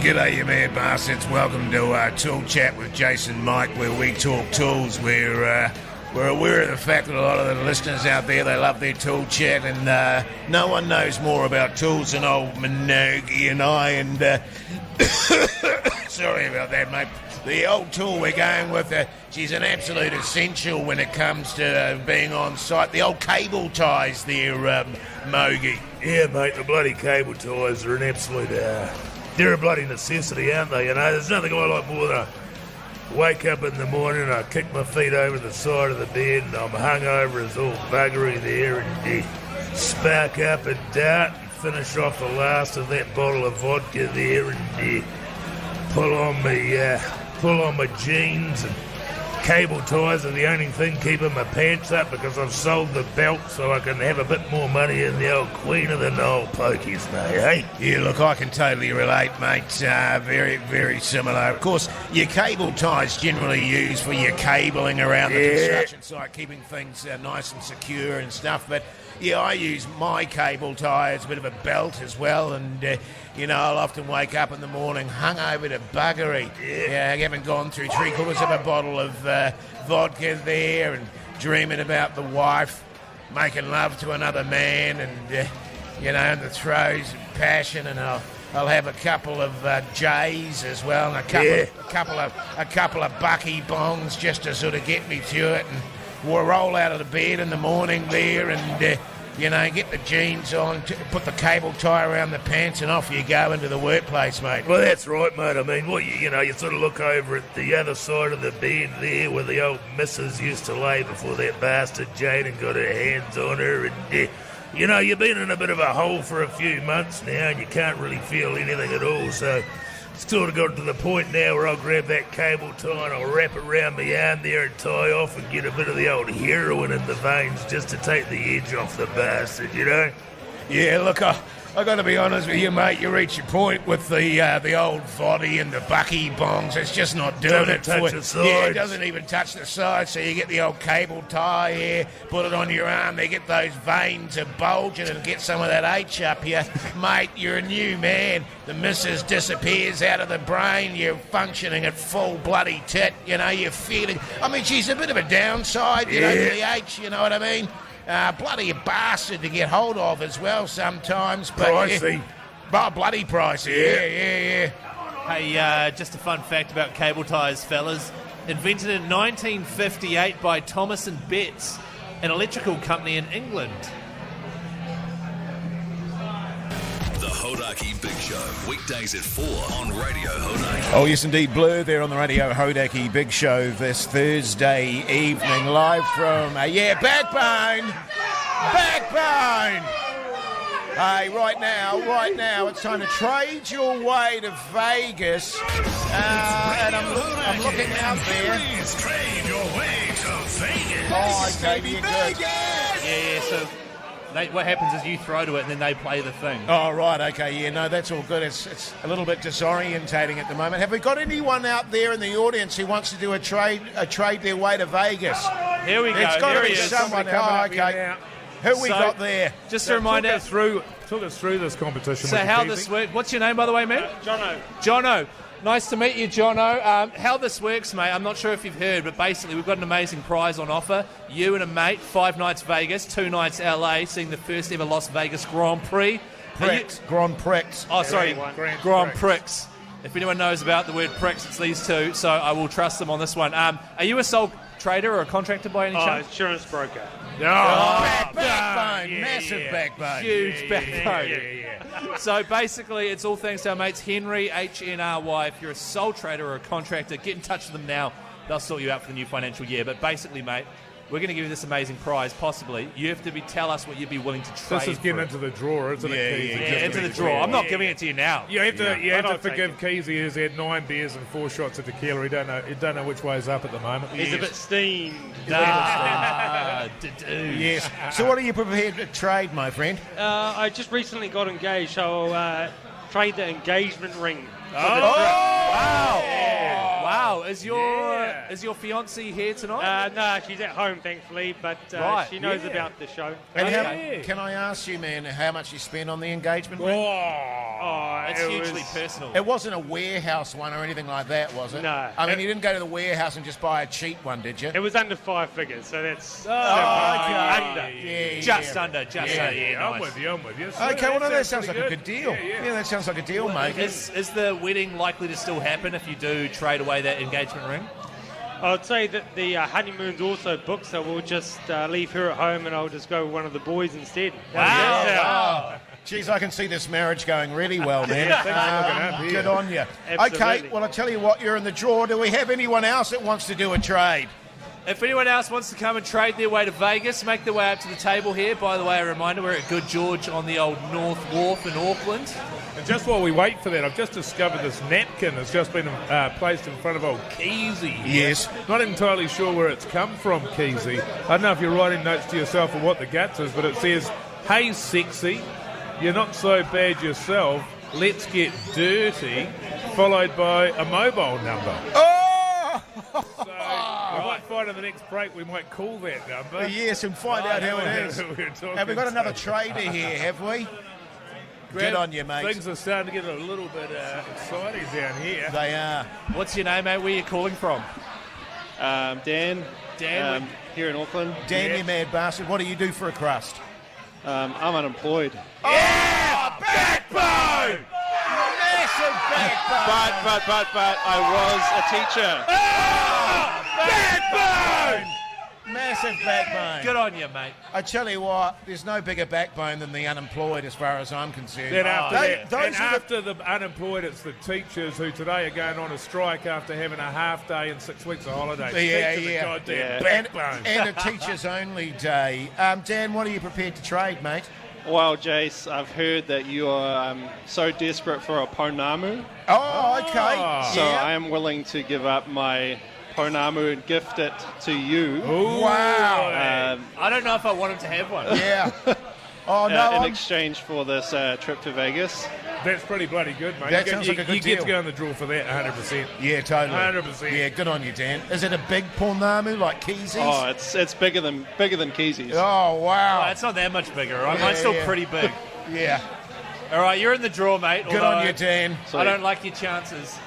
G'day, you mad bastards. Welcome to Tool Chat with Jason and Mike, where we talk tools. We're aware of the fact that a lot of the listeners out there, they love their tool chat, and no one knows more about tools than old Minogue and I, and sorry about that, mate. The old tool we're going with, she's an absolute essential when it comes to being on site. The old cable ties there, Mogi. Yeah, mate, the bloody cable ties are an absolute, they're a bloody necessity, aren't they? You know, there's nothing I like more than wake up in the morning, I kick my feet over the side of the bed, and I'm hungover as all buggery there, and spark up a dart and finish off the last of that bottle of vodka there, and pull on my jeans. And cable ties are the only thing keeping my pants up, because I've sold the belt so I can have a bit more money in the old Queen of the Knoll pokies, mate, eh? Yeah, look, I can totally relate, mate. Very, very similar. Of course, your cable ties generally used for your cabling around the construction site, keeping things nice and secure and stuff. But yeah, I use my cable tie as a bit of a belt as well, and I'll often wake up in the morning hungover to buggery. Yeah, I haven't gone through 3/4 of a bottle of vodka there, and dreaming about the wife making love to another man, and in the throes of passion, and I'll have a couple of Jase as well, and a couple of Bucky bongs just to sort of get me through it, and we'll roll out of the bed in the morning there, and get the jeans on, put the cable tie around the pants, and off you go into the workplace, mate. Well, that's right, mate. I mean, you sort of look over at the other side of the bed there where the old missus used to lay before that bastard Jaden got her hands on her, and you've been in a bit of a hole for a few months now, and you can't really feel anything at all, so it's sort of got to the point now where I'll grab that cable tie and I'll wrap it around my arm there and tie off and get a bit of the old heroin in the veins just to take the edge off the bastard, you know? Yeah, look, I got to be honest with you, mate. You reach your point with the old voddy and the Bucky bongs. It's just not doing it. Doesn't touch the sides. Yeah, it doesn't even touch the sides. So you get the old cable tie here, put it on your arm. They get those veins are bulging and get some of that H up here, mate. You're a new man. The missus disappears out of the brain. You're functioning at full bloody tit. You're feeling. I mean, she's a bit of a downside, to the H. You know what I mean? Bloody bastard to get hold of as well sometimes. But pricey. Bloody pricey, yeah. Hey, just a fun fact about cable ties, fellas. Invented in 1958 by Thomas and Betts, an electrical company in England. The Hodaki Big Show, weekdays at 4 on Radio Hodaki. Oh, yes, indeed. Blur there on the Radio Hodaki Big Show this Thursday evening, live from, Backbone! Hey, right now, it's time to trade your way to Vegas. And I'm looking out there. Please trade your way to Vegas. Oh, okay, you're good. Yeah, so what happens is you throw to it and then they play the thing. Oh, right, okay, yeah, no, that's all good. It's a little bit disorientating at the moment. Have we got anyone out there in the audience who wants to do a trade their way to Vegas? Here we go. It's got to Here be he is. someone. Oh, okay. Who we got there? Just a reminder. Talk us through this competition. So how this works. What's your name, by the way, mate? Jono. Nice to meet you, Jono. How this works, mate, I'm not sure if you've heard, but basically we've got an amazing prize on offer. You and a mate, 5 nights Vegas, 2 nights LA, seeing the first ever Las Vegas Grand Prix. Grand Prix. Oh, sorry, Grand Prix. If anyone knows about the word pricks, it's these two, so I will trust them on this one. Are you a sole trader or a contractor by any chance? Insurance broker. Backbone. Massive backbone. Huge backbone. So basically, it's all thanks to our mates Henry, HNRY. If you're a sole trader or a contractor, get in touch with them now. They'll sort you out for the new financial year. But basically, mate, we're going to give you this amazing prize, possibly. You have to tell us what you'd be willing to trade. This is getting into the draw, isn't it, Keyzie? Yeah, into the draw. I'm not giving it to you now. You have to forgive Keyzie. He's had 9 beers and 4 shots of tequila. He don't know which way's up at the moment. He's a bit steamed. Yes. So what are you prepared to trade, my friend? I just recently got engaged, so I'll trade the engagement ring. Wow. Is your fiancée here tonight? No, she's at home, thankfully, but she knows about the show. And can I ask you, man, how much you spent on the engagement ring? Oh, It's it hugely was- personal. It wasn't a warehouse one or anything like that, was it? No. I mean, you didn't go to the warehouse and just buy a cheap one, did you? It was under 5 figures, so that's okay. under. Yeah, Just yeah. under, just Yeah, under. yeah, I'm Nice. with you. Okay, well, no, that sounds like pretty a good deal. Yeah. That sounds like a deal, mate. Is the wedding likely to still happen if you do trade away that engagement ring? I'd say that the honeymoon's also booked, so we'll just leave her at home and I'll just go with one of the boys instead. Wow. Geez, I can see this marriage going really well, man. Things are looking up here. Good on you. Absolutely. Okay, well, I tell you what, you're in the draw. Do we have anyone else that wants to do a trade? If anyone else wants to come and trade their way to Vegas, make their way up to the table here. By the way, a reminder, we're at Good George on the old North Wharf in Auckland. And just while we wait for that, I've just discovered this napkin has just been placed in front of old Keyzie. Yes. Not entirely sure where it's come from, Keyzie. I don't know if you're writing notes to yourself or what the guts is, but it says, "Hey, sexy, you're not so bad yourself. Let's get dirty," followed by a mobile number. Oh! So we might find in the next break we might call that number. Yes, and find out who it is. Have we got another trader here, have we? Good on you, mate. Things are starting to get a little bit exciting down here. They are. What's your name, mate? Where are you calling from? Dan. Dan, Here in Auckland. Dan, you mad bastard. What do you do for a crust? I'm unemployed. Yeah! Backbone! Massive backbone! But I was a teacher. Backbone! Massive backbone. good on you, mate. I tell you what, there's no bigger backbone than the unemployed as far as I'm concerned. Then after They- that, those and are the- after the unemployed, it's the teachers who today are going on a strike after having a half day and 6 weeks of holiday. Yeah, Speak to the yeah. goddamn and, backbone. and a teachers only day. Dan, what are you prepared to trade, mate? Well, Jase, I've heard that you are so desperate for a pounamu, Oh, okay. so yeah. I am willing to give up my pounamu and gift it to you. Wow. I don't know if I want him to have one. Yeah. Oh, no. In I'm- exchange for this trip to Vegas. That's pretty bloody good, mate. That you sounds get, like a good you get to deal. go in the draw for that, 100%. Yeah, totally. 100%. Yeah, good on you, Dan. Is it a big Pounamu like Keyzie's? Oh, it's bigger than Keyzie's. Oh, wow. Oh, it's not that much bigger, right? Yeah, Mine's still yeah. pretty big. Yeah. All right, you're in the draw, mate. Good on you, Dan. I don't like your chances.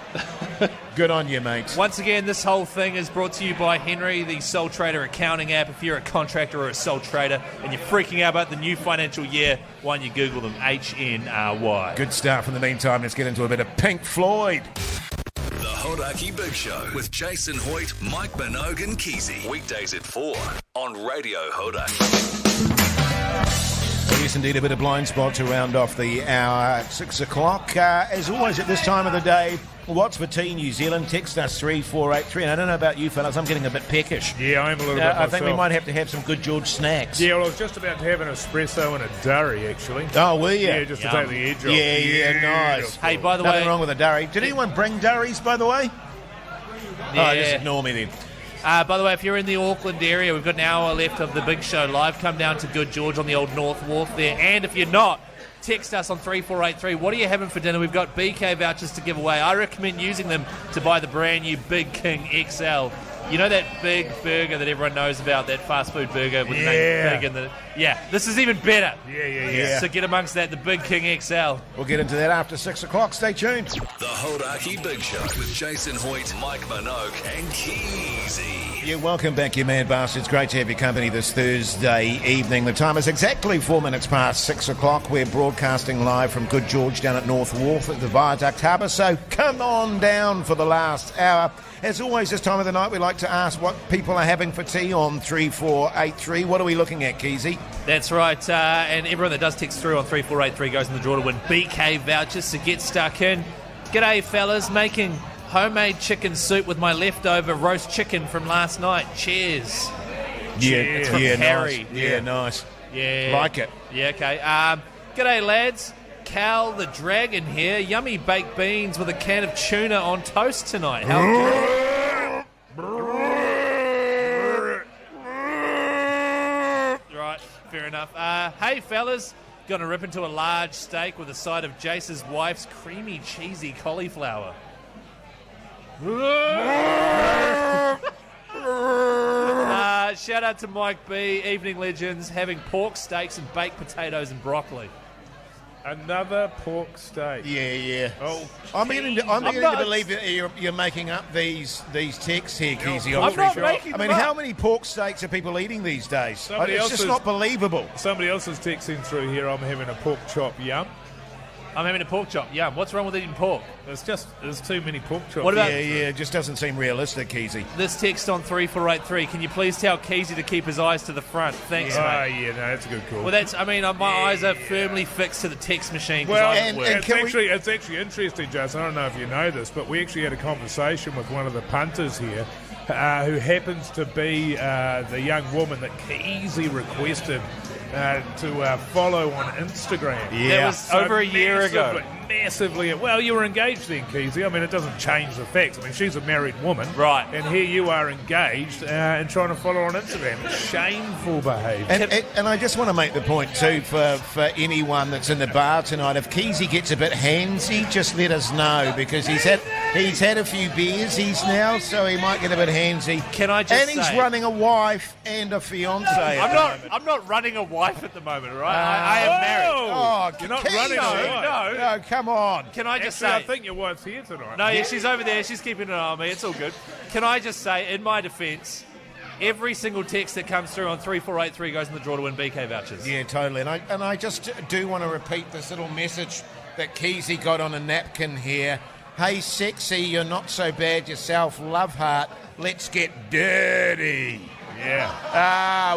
Good on you, mate. Once again, this whole thing is brought to you by Henry, the Sole Trader accounting app. If you're a contractor or a sole trader and you're freaking out about the new financial year, why don't you Google them, HNRY. Good stuff. In the meantime, let's get into a bit of Pink Floyd. The Hodaki Big Show with Jason Hoyt, Mike Minogue and Keyzie. Weekdays at 4 on Radio Hodaki. Yes, indeed, a bit of blind spot to round off the hour at 6 o'clock. As always, at this time of the day, what's for tea New Zealand? Text us 3483. And I don't know about you fellas, I'm getting a bit peckish. Yeah, I'm a little bit I think we myself. might have to have some good George snacks. Yeah, well, I was just about to have an espresso and a durry, actually. Oh, will you? Yeah, just to take the edge off. Yeah, nice. Hey, by the Nothing way, wrong with a durry. Did anyone bring durries, by the way? yeah. Oh, just ignore me then. By the way, if you're in the Auckland area, we've got an hour left of the Big Show live. Come down to Good George on the old North Wharf there. And if you're not, text us on 3483. What are you having for dinner? We've got BK vouchers to give away. I recommend using them to buy the brand new Big King XL. You know that big burger that everyone knows about, that fast food burger with the name Big in the... Yeah, this is even better. Yeah. So get amongst that, the Big King XL. We'll get into that after 6 o'clock. Stay tuned. The Hodaki Big Show with Jason Hoyt, Mike Minogue and Keyzie. Yeah, welcome back, you mad bastards. Great to have your company this Thursday evening. The time is exactly 4 minutes past 6 o'clock. We're broadcasting live from Good George down at North Wharf at the Viaduct Harbour. So come on down for the last hour. As always, this time of the night, we like to ask what people are having for tea on 3483. What are we looking at, Keyzie? That's right, and everyone that does text through on 3483 goes in the draw to win BK vouchers, so get stuck in. G'day, fellas. Making homemade chicken soup with my leftover roast chicken from last night. Cheers. Yeah, from Harry. nice. Yeah, nice. Yeah. Like it. Yeah, okay. G'day, lads. Cal the Dragon here. Yummy baked beans with a can of tuna on toast tonight. How good? Right, fair enough. Hey, fellas. Gonna rip into a large steak with a side of Jase's wife's creamy, cheesy cauliflower. Shout out to Mike B, Evening Legends, having pork steaks and baked potatoes and broccoli. Another pork steak. Yeah. Oh, I'm beginning to believe that you're making up these texts here, Keyzie. I'm not making I mean, them up. how many pork steaks are people eating these days? Somebody It's else just is- not believable. Somebody else is texting through here. I'm having a pork chop. Yum. I'm having a pork chop. Yum. What's wrong with eating pork? There's too many pork chops. What about Yeah, it just doesn't seem realistic, Keyzie. this text on 3483? Can you please tell Keyzie to keep his eyes to the front? Thanks, Oh, mate. yeah, no, that's a good call. Well, my eyes are firmly fixed to the text machine. 'Cause Well, I'm at and- work. and can it's actually interesting, Jason. I don't know if you know this, but we actually had a conversation with one of the punters here who happens to be the young woman that Keyzie requested to follow on Instagram. That was over a year ago. Massively. Well, you were engaged then, Keyzie. I mean, it doesn't change the facts. I mean, she's a married woman. Right. And here you are engaged and trying to follow on Instagram. Shameful behaviour. And I just want to make the point too for anyone that's in the bar tonight. If Keyzie gets a bit handsy, just let us know because he's had a few beers now, so he might get a bit handsy. Can I just And he's say- running a wife and a fiance. I'm not running a wife at the moment, right? I am married. Oh, You're not Keyzie. running a wife. No, come on. Can I just Actually, say? I think your wife's here tonight. No, yeah, she's over there. She's keeping an eye on me. It's all good. Can I just say, in my defence, every single text that comes through on 3483 goes in the draw to win BK vouchers. Yeah, totally. And I just do want to repeat this little message that Keyzie got on a napkin here. Hey, sexy, you're not so bad yourself. Love heart. Let's get dirty. Yeah.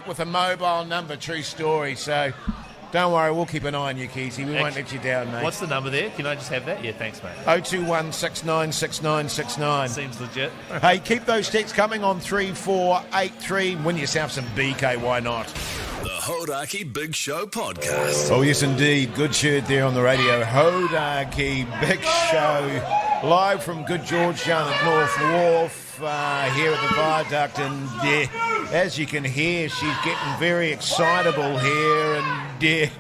With a mobile number, true story. So don't worry, we'll keep an eye on you, Keyzie. We won't let you down, mate. What's the number there? Can I just have that? Yeah, thanks, mate. 021 696969. Seems legit. Hey, keep those texts coming on 3483. Win yourself some BK, why not? The Hodaki Big Show podcast. Oh, yes, indeed. Good shirt there on the radio. Hodaki Big Show. Live from Good George down at North Wharf. Here at the viaduct, and as you can hear, she's getting very excitable here. And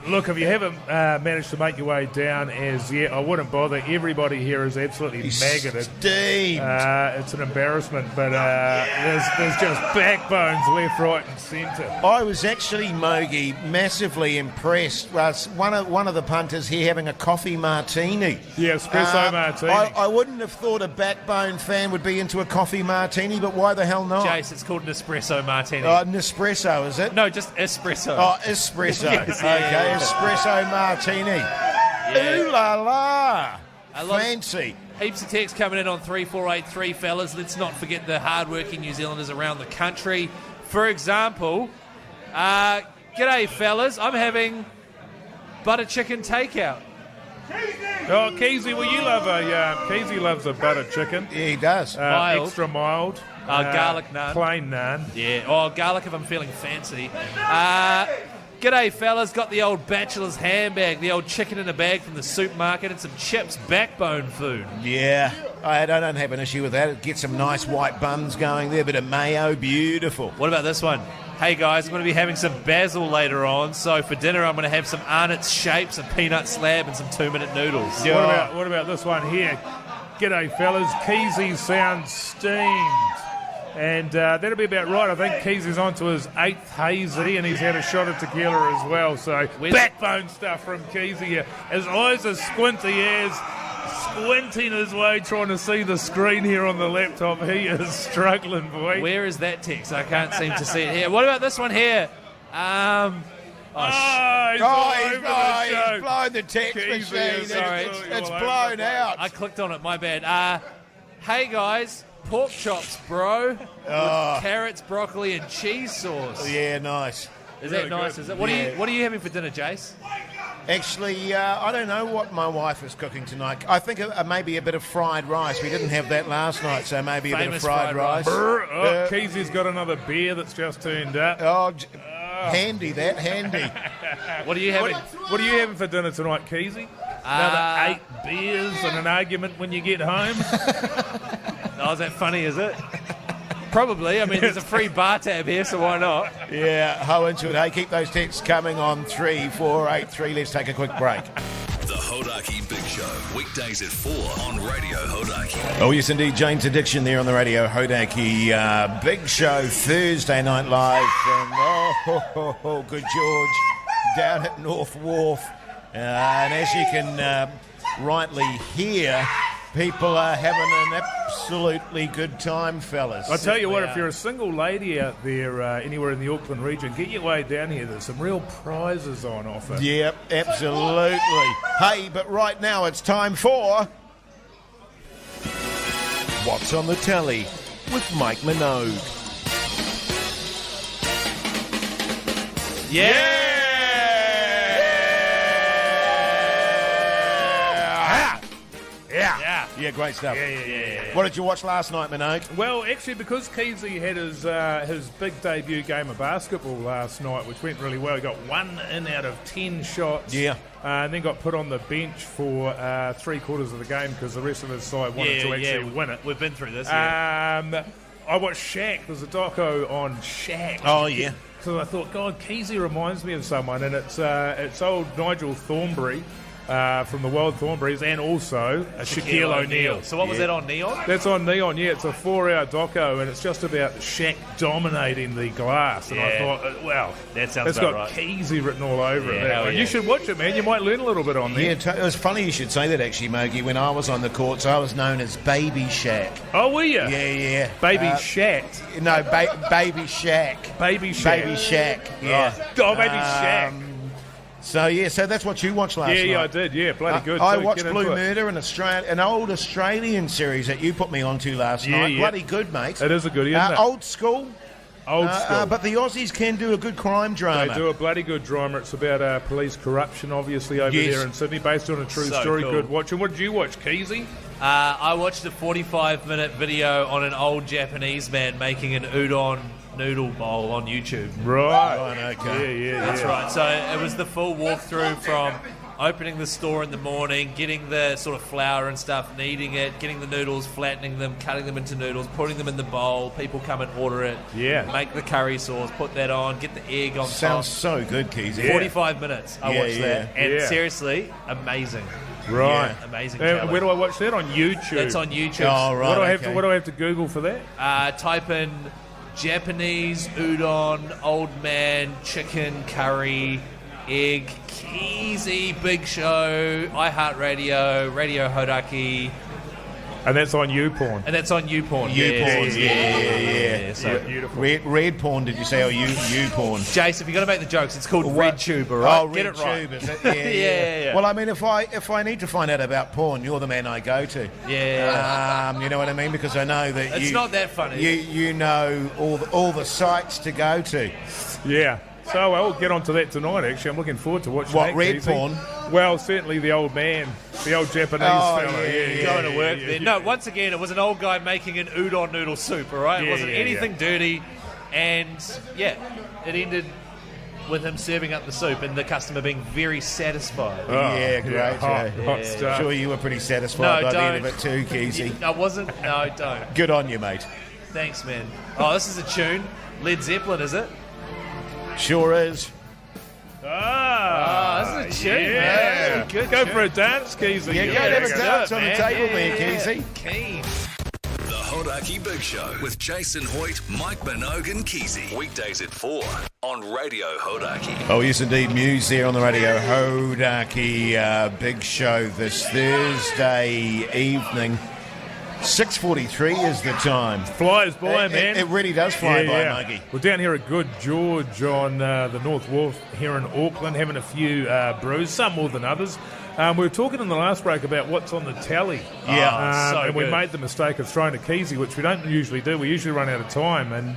Look, if you haven't managed to make your way down as yet, I wouldn't bother. Everybody here is absolutely maggoted. steamed. It's an embarrassment, but there's just backbones left, right, and centre. I was actually, Mogi, massively impressed. One of the punters here having a coffee martini. Yeah, espresso martini. I wouldn't have thought a backbone fan would be into a coffee martini, but why the hell not? Jase, it's called an espresso martini. Nespresso, is it? No, just espresso. Oh, espresso. Yes, Okay, espresso martini. Ooh la la. I love- Fancy. Heaps of texts coming in on 3483, fellas. Let's not forget the hard-working New Zealanders around the country. For example, g'day, fellas. I'm having butter chicken takeout. Oh, Keyzie, well, you love Keyzie loves a butter chicken. Yeah, he does. Mild. Extra mild. Garlic naan. Plain naan. Yeah, garlic if I'm feeling fancy. G'day, fellas. Got the old bachelor's handbag, the old chicken in a bag from the supermarket, and some chips, backbone food. Yeah, I don't have an issue with that. Get some nice white buns going there, a bit of mayo, beautiful. What about this one? Hey guys, I'm going to be having some basil later on, so for dinner I'm going to have some Arnott's shapes, a peanut slab, and some 2-minute noodles. Yeah. What about this one here? G'day, fellas. Keyzie sounds steamed. And that'll be about right. I think Keysie's on to his 8th hazy, and he's had a shot of tequila as well. So backbone stuff from Keyzie here. His eyes are squinting his way trying to see the screen here on the laptop. He is struggling, boy. Where is that text? I can't seem to see it here. What about this one here? He's He's blown the text Keyzie machine. is Sorry. It's blown out. I clicked on it, my bad. Hey guys, pork chops, bro. With carrots, broccoli, and cheese sauce. Yeah, nice. Is Really that nice? good. Is it? What are you having for dinner, Jase? Actually, I don't know what my wife is cooking tonight. I think maybe a bit of fried rice. We didn't have that last night, so maybe a bit of Famous fried fried rice. rice. Keysie's got another beer that's just turned up. Handy, handy. What are you having? What are you having for dinner tonight, Keyzie? Another 8 beers and an argument when you get home? Oh, is that funny, is it? Probably. I mean, there's a free bar tab here, so why not? Yeah, how into it. Hey, keep those texts coming on 3483. Let's take a quick break. The Hodaki Big Show, weekdays at 4 on Radio Hodaki. Oh, yes, indeed. Jane's Addiction there on the radio. Hodaki Big Show, Thursday night live from Good George down at North Wharf. And as you can rightly hear, people are having an absolutely good time, fellas. I tell you what, if you're a single lady out there anywhere in the Auckland region, get your way down here. There's some real prizes on offer. Yep, absolutely. Hey, but right now it's time for What's on the Telly with Mike Minogue. Yeah! Yeah, great stuff. Yeah. What did you watch last night, Minogue? Well, actually, because Keyzie had his big debut game of basketball last night, which went really well, he got 1 in out of 10 shots. Yeah. And then got put on the bench for 3/4 of the game because the rest of his side wanted to actually win it. We've been through this. I watched Shaq. There's a doco on Shaq. Oh, yeah. So I thought, God, Keyzie reminds me of someone, and it's old Nigel Thornberry. From the Wild Thornberrys, and also Shaquille O'Neal. So what was that on Neon? That's on Neon, yeah. It's a 4-hour doco, and it's just about Shaq dominating the glass. And I thought, wow, that sounds it's about got right. Keyzie written all over it. hell And yeah. you should watch it, man. You might learn a little bit on there. Yeah, it was funny you should say that, actually, Mogi. When I was on the courts, I was known as Baby Shaq. Oh, were you? Yeah. Baby Shaq. No, Baby Shaq. Baby Shaq. Baby Shaq, yeah. Oh, Baby Shaq. So that's what you watched last night. Yeah, I did. Yeah, bloody good. I too. watched Get Blue into it. Murder, an old Australian series that you put me onto last night. Yeah. Bloody good, mate. It is a goodie, isn't it? Old school. Old school. But the Aussies can do a good crime drama. They do a bloody good drama. It's about police corruption, obviously, over there in Sydney, based on a true So story. cool. Good watch. And what did you watch, Keyzie? I watched a 45-minute video on an old Japanese man making an udon noodle bowl on YouTube. Right. Okay. Yeah. That's right. So it was the full walkthrough from opening the store in the morning, getting the sort of flour and stuff, kneading it, getting the noodles, flattening them, cutting them into noodles, putting them in the bowl. People come and order it. Yeah. Make the curry sauce, put that on, get the egg on Sounds top. so good, Keyzie. 45 minutes. I watched that. And Yeah. seriously, amazing. Right. Yeah, amazing. And where do I watch that? On YouTube. That's on YouTube. Oh, right. What do I have to Google for that? Type in Japanese udon, old man, chicken, curry, egg, Keyzie, Big Show, iHeartRadio, Radio Hodaki, And that's on YouPorn. and that's on YouPorn. YouPorn, yeah. So, Beautiful. Red porn, did you say? Or you porn? Jase, if you're going to make the jokes, it's called RedTube, all right? Oh, Get it right. RedTube, is it? Yeah. Well, I mean, if I need to find out about porn, you're the man I go to. Yeah. You know what I mean? Because I know that It's not that funny. You know all the sites to go to. Yeah. So I'll get onto that tonight, actually. I'm looking forward to watching What, that, red Keyzie. porn? Well, certainly the old man, the old Japanese fella. Going to work there. No, once again, it was an old guy making an udon noodle soup, all right? It wasn't anything dirty. And, it ended with him serving up the soup and the customer being very satisfied. Yeah, great. Hot stuff. Sure, you were pretty satisfied by the end of don't. it too, Keyzie. I wasn't. No, don't. Good on you, mate. Thanks, man. Oh, this is a tune. Led Zeppelin, is it? Sure is. This is a tune, Yeah. man. Good Go tune. for a dance, Keyzie. Yeah, go have a dance on the table there, Keyzie. Keen. The Hodaki Big Show with Jason Hoyt, Mike Minogue and Keyzie. Weekdays at 4 on Radio Hodaki. Oh, yes, indeed. Muse there on the Radio Hodaki Big Show this Thursday evening. 6:43 is the time. Flies by, man. It really does fly by, Muggy. We're down here at Good George on the North Wharf here in Auckland, having a few brews, some more than others. We were talking in the last break about what's on the tally. Yeah. so and we good. made the mistake of throwing a Keyzie, which we don't usually do. We usually run out of time. And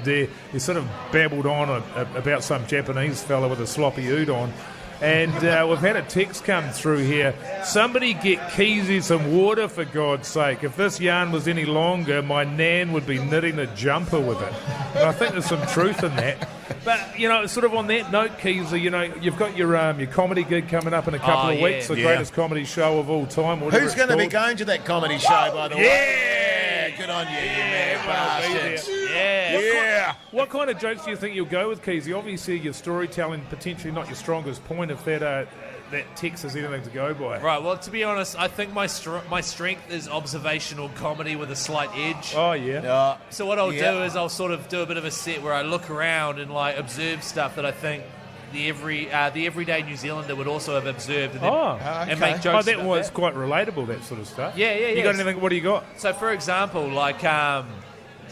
he sort of babbled on about some Japanese fella with a sloppy udon. And we've had a text come through here. Somebody get Keyzie some water, for God's sake. If this yarn was any longer, my nan would be knitting a jumper with it. And I think there's some truth in that. But, sort of on that note, Keyzie, you've got your comedy gig coming up in a couple of weeks, the greatest comedy show of all time. Who's going to be going to that comedy show, by the way? Yeah! Good on you, you mad bastards. Yeah! What kind of jokes do you think you'll go with, Keyzie? Obviously, your storytelling potentially not your strongest point if that text has anything to go by. Right, well, to be honest, I think my strength is observational comedy with a slight edge. Oh, yeah. So what I'll do is I'll sort of do a bit of a set where I look around and, observe stuff that I think the everyday New Zealander would also have observed and make jokes. Oh, that about was quite relatable, that sort of stuff. Yeah. You got anything? What do you got? So, for example, like, I'll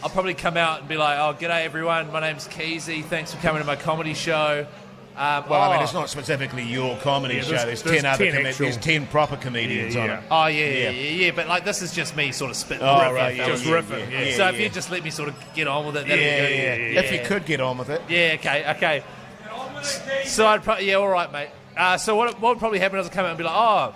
probably come out and be like, "Oh, g'day everyone. My name's Keyzie. Thanks for coming to my comedy show." Well, I mean, it's not specifically your comedy show. There's 10 other there's 10 proper comedians on it. Oh, yeah. But, like, this is just me sort of spitting. Just riffing. Yeah. So if you just let me sort of get on with it, that'd be good. If you could get on with it. Yeah, okay. So I'd probably, all right, mate. So what would probably happen is I'd come out and be like, "Oh,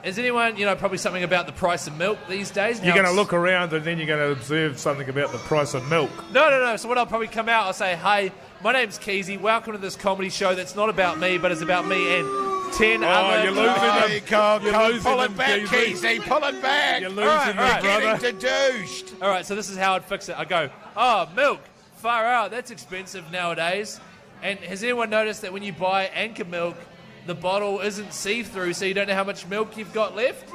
is anyone, probably something about the price of milk these days?" You're going to look around and then you're going to observe something about the price of milk. No. So what I'll probably come out, I'll say, "Hey, my name's Keyzie. Welcome to this comedy show that's not about me, but it's about me and 10 other..." You're losing them. You're losing pull it back, Keyzie. Pull it back. You're losing them, brother. Getting dedooshed. All right, so this is how I'd fix it. I go, "Oh, milk. Far out. That's expensive nowadays. And has anyone noticed that when you buy Anchor milk, the bottle isn't see-through, so you don't know how much milk you've got left?"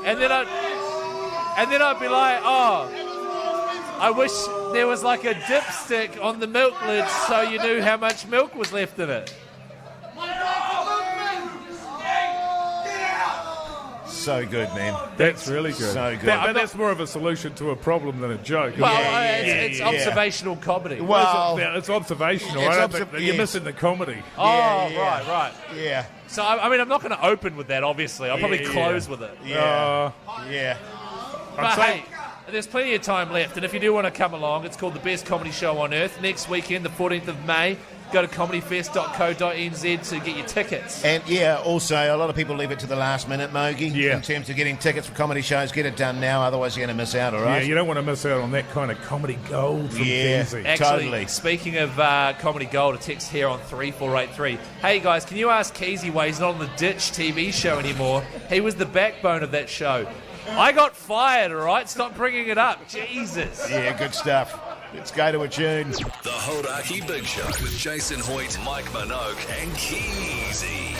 And then I'd be like, "Oh, I wish there was like a dipstick on the milk lid so you knew how much milk was left in it." So good, man. That's really good. So good. But that's more of a solution to a problem than a joke. Well, it's observational comedy. Well, it's observational. It's I don't think you're missing the comedy. Right. Yeah. So, I mean, I'm not going to open with that, obviously. I'll probably close with it. Yeah. But hey, there's plenty of time left, and if you do want to come along, it's called The Best Comedy Show on Earth. Next weekend, the 14th of May, go to comedyfest.co.nz to get your tickets. And, also, a lot of people leave it to the last minute, Mogi. Yeah. In terms of getting tickets for comedy shows, get it done now, otherwise you're going to miss out, all right? Yeah, you don't want to miss out on that kind of comedy gold from Keyzie. Actually, totally. Speaking of comedy gold, a text here on 3483. Hey, guys, can you ask Keyzie why he's not on the Ditch TV show anymore? He was the backbone of that show. I got fired, all right? Stop bringing it up. Jesus. Yeah, good stuff. Let's go to a tune. The Hodaki Big Show with Jason Hoyt, Mike Minogue, and Keyzie.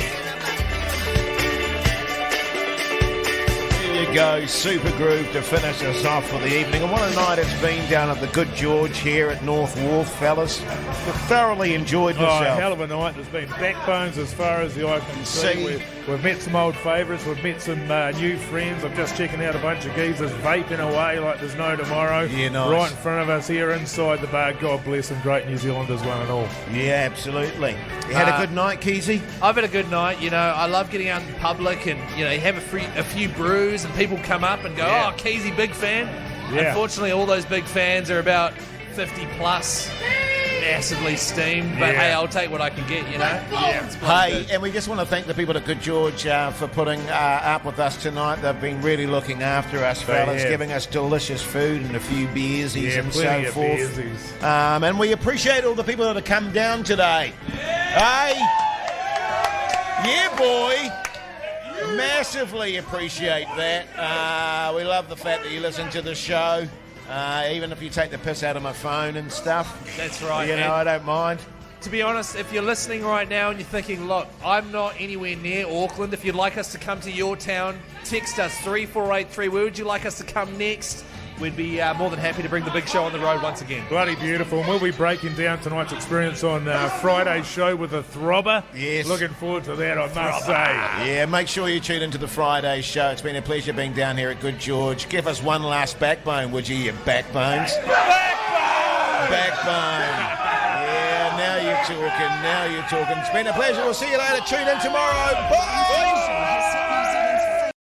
There you go, Super Groove to finish us off for the evening. And what a night it's been down at the Good George here at North Wharf, fellas. We've thoroughly enjoyed yourself. Oh, hell of a night. There's been backbones as far as the eye can see. We've met some old favourites. We've met some new friends. I'm just checking out a bunch of geezers vaping away like there's no tomorrow. Yeah, nice. Right in front of us here inside the bar. God bless them. Great New Zealanders, one and all. Yeah, absolutely. You had a good night, Keyzie? I've had a good night. I love getting out in public and, you have a few brews and people come up and go, "Oh, Keyzie, big fan." Yeah. Unfortunately, all those big fans are about 50 plus, massively steamed. But hey, I'll take what I can get, Hey, and we just want to thank the people at Good George for putting up with us tonight. They've been really looking after us, fellas, giving us delicious food and a few beersies and so forth. And we appreciate all the people that have come down today. Hey! Yeah, boy! Massively appreciate that. We love the fact that you listen to the show, even if you take the piss out of my phone and stuff. That's right. I don't mind. To be honest, if you're listening right now and you're thinking, look, I'm not anywhere near Auckland, if you'd like us to come to your town, text us 3483. Where would you like us to come next? We'd be more than happy to bring the big show on the road once again. Bloody beautiful. And we'll be breaking down tonight's experience on Friday's show with a throbber. Yes. Looking forward to that, I must say. Yeah, make sure you tune into the Friday show. It's been a pleasure being down here at Good George. Give us one last backbone, would you backbones? Backbone! Yeah, now you're talking. It's been a pleasure. We'll see you later. Tune in tomorrow. Bye!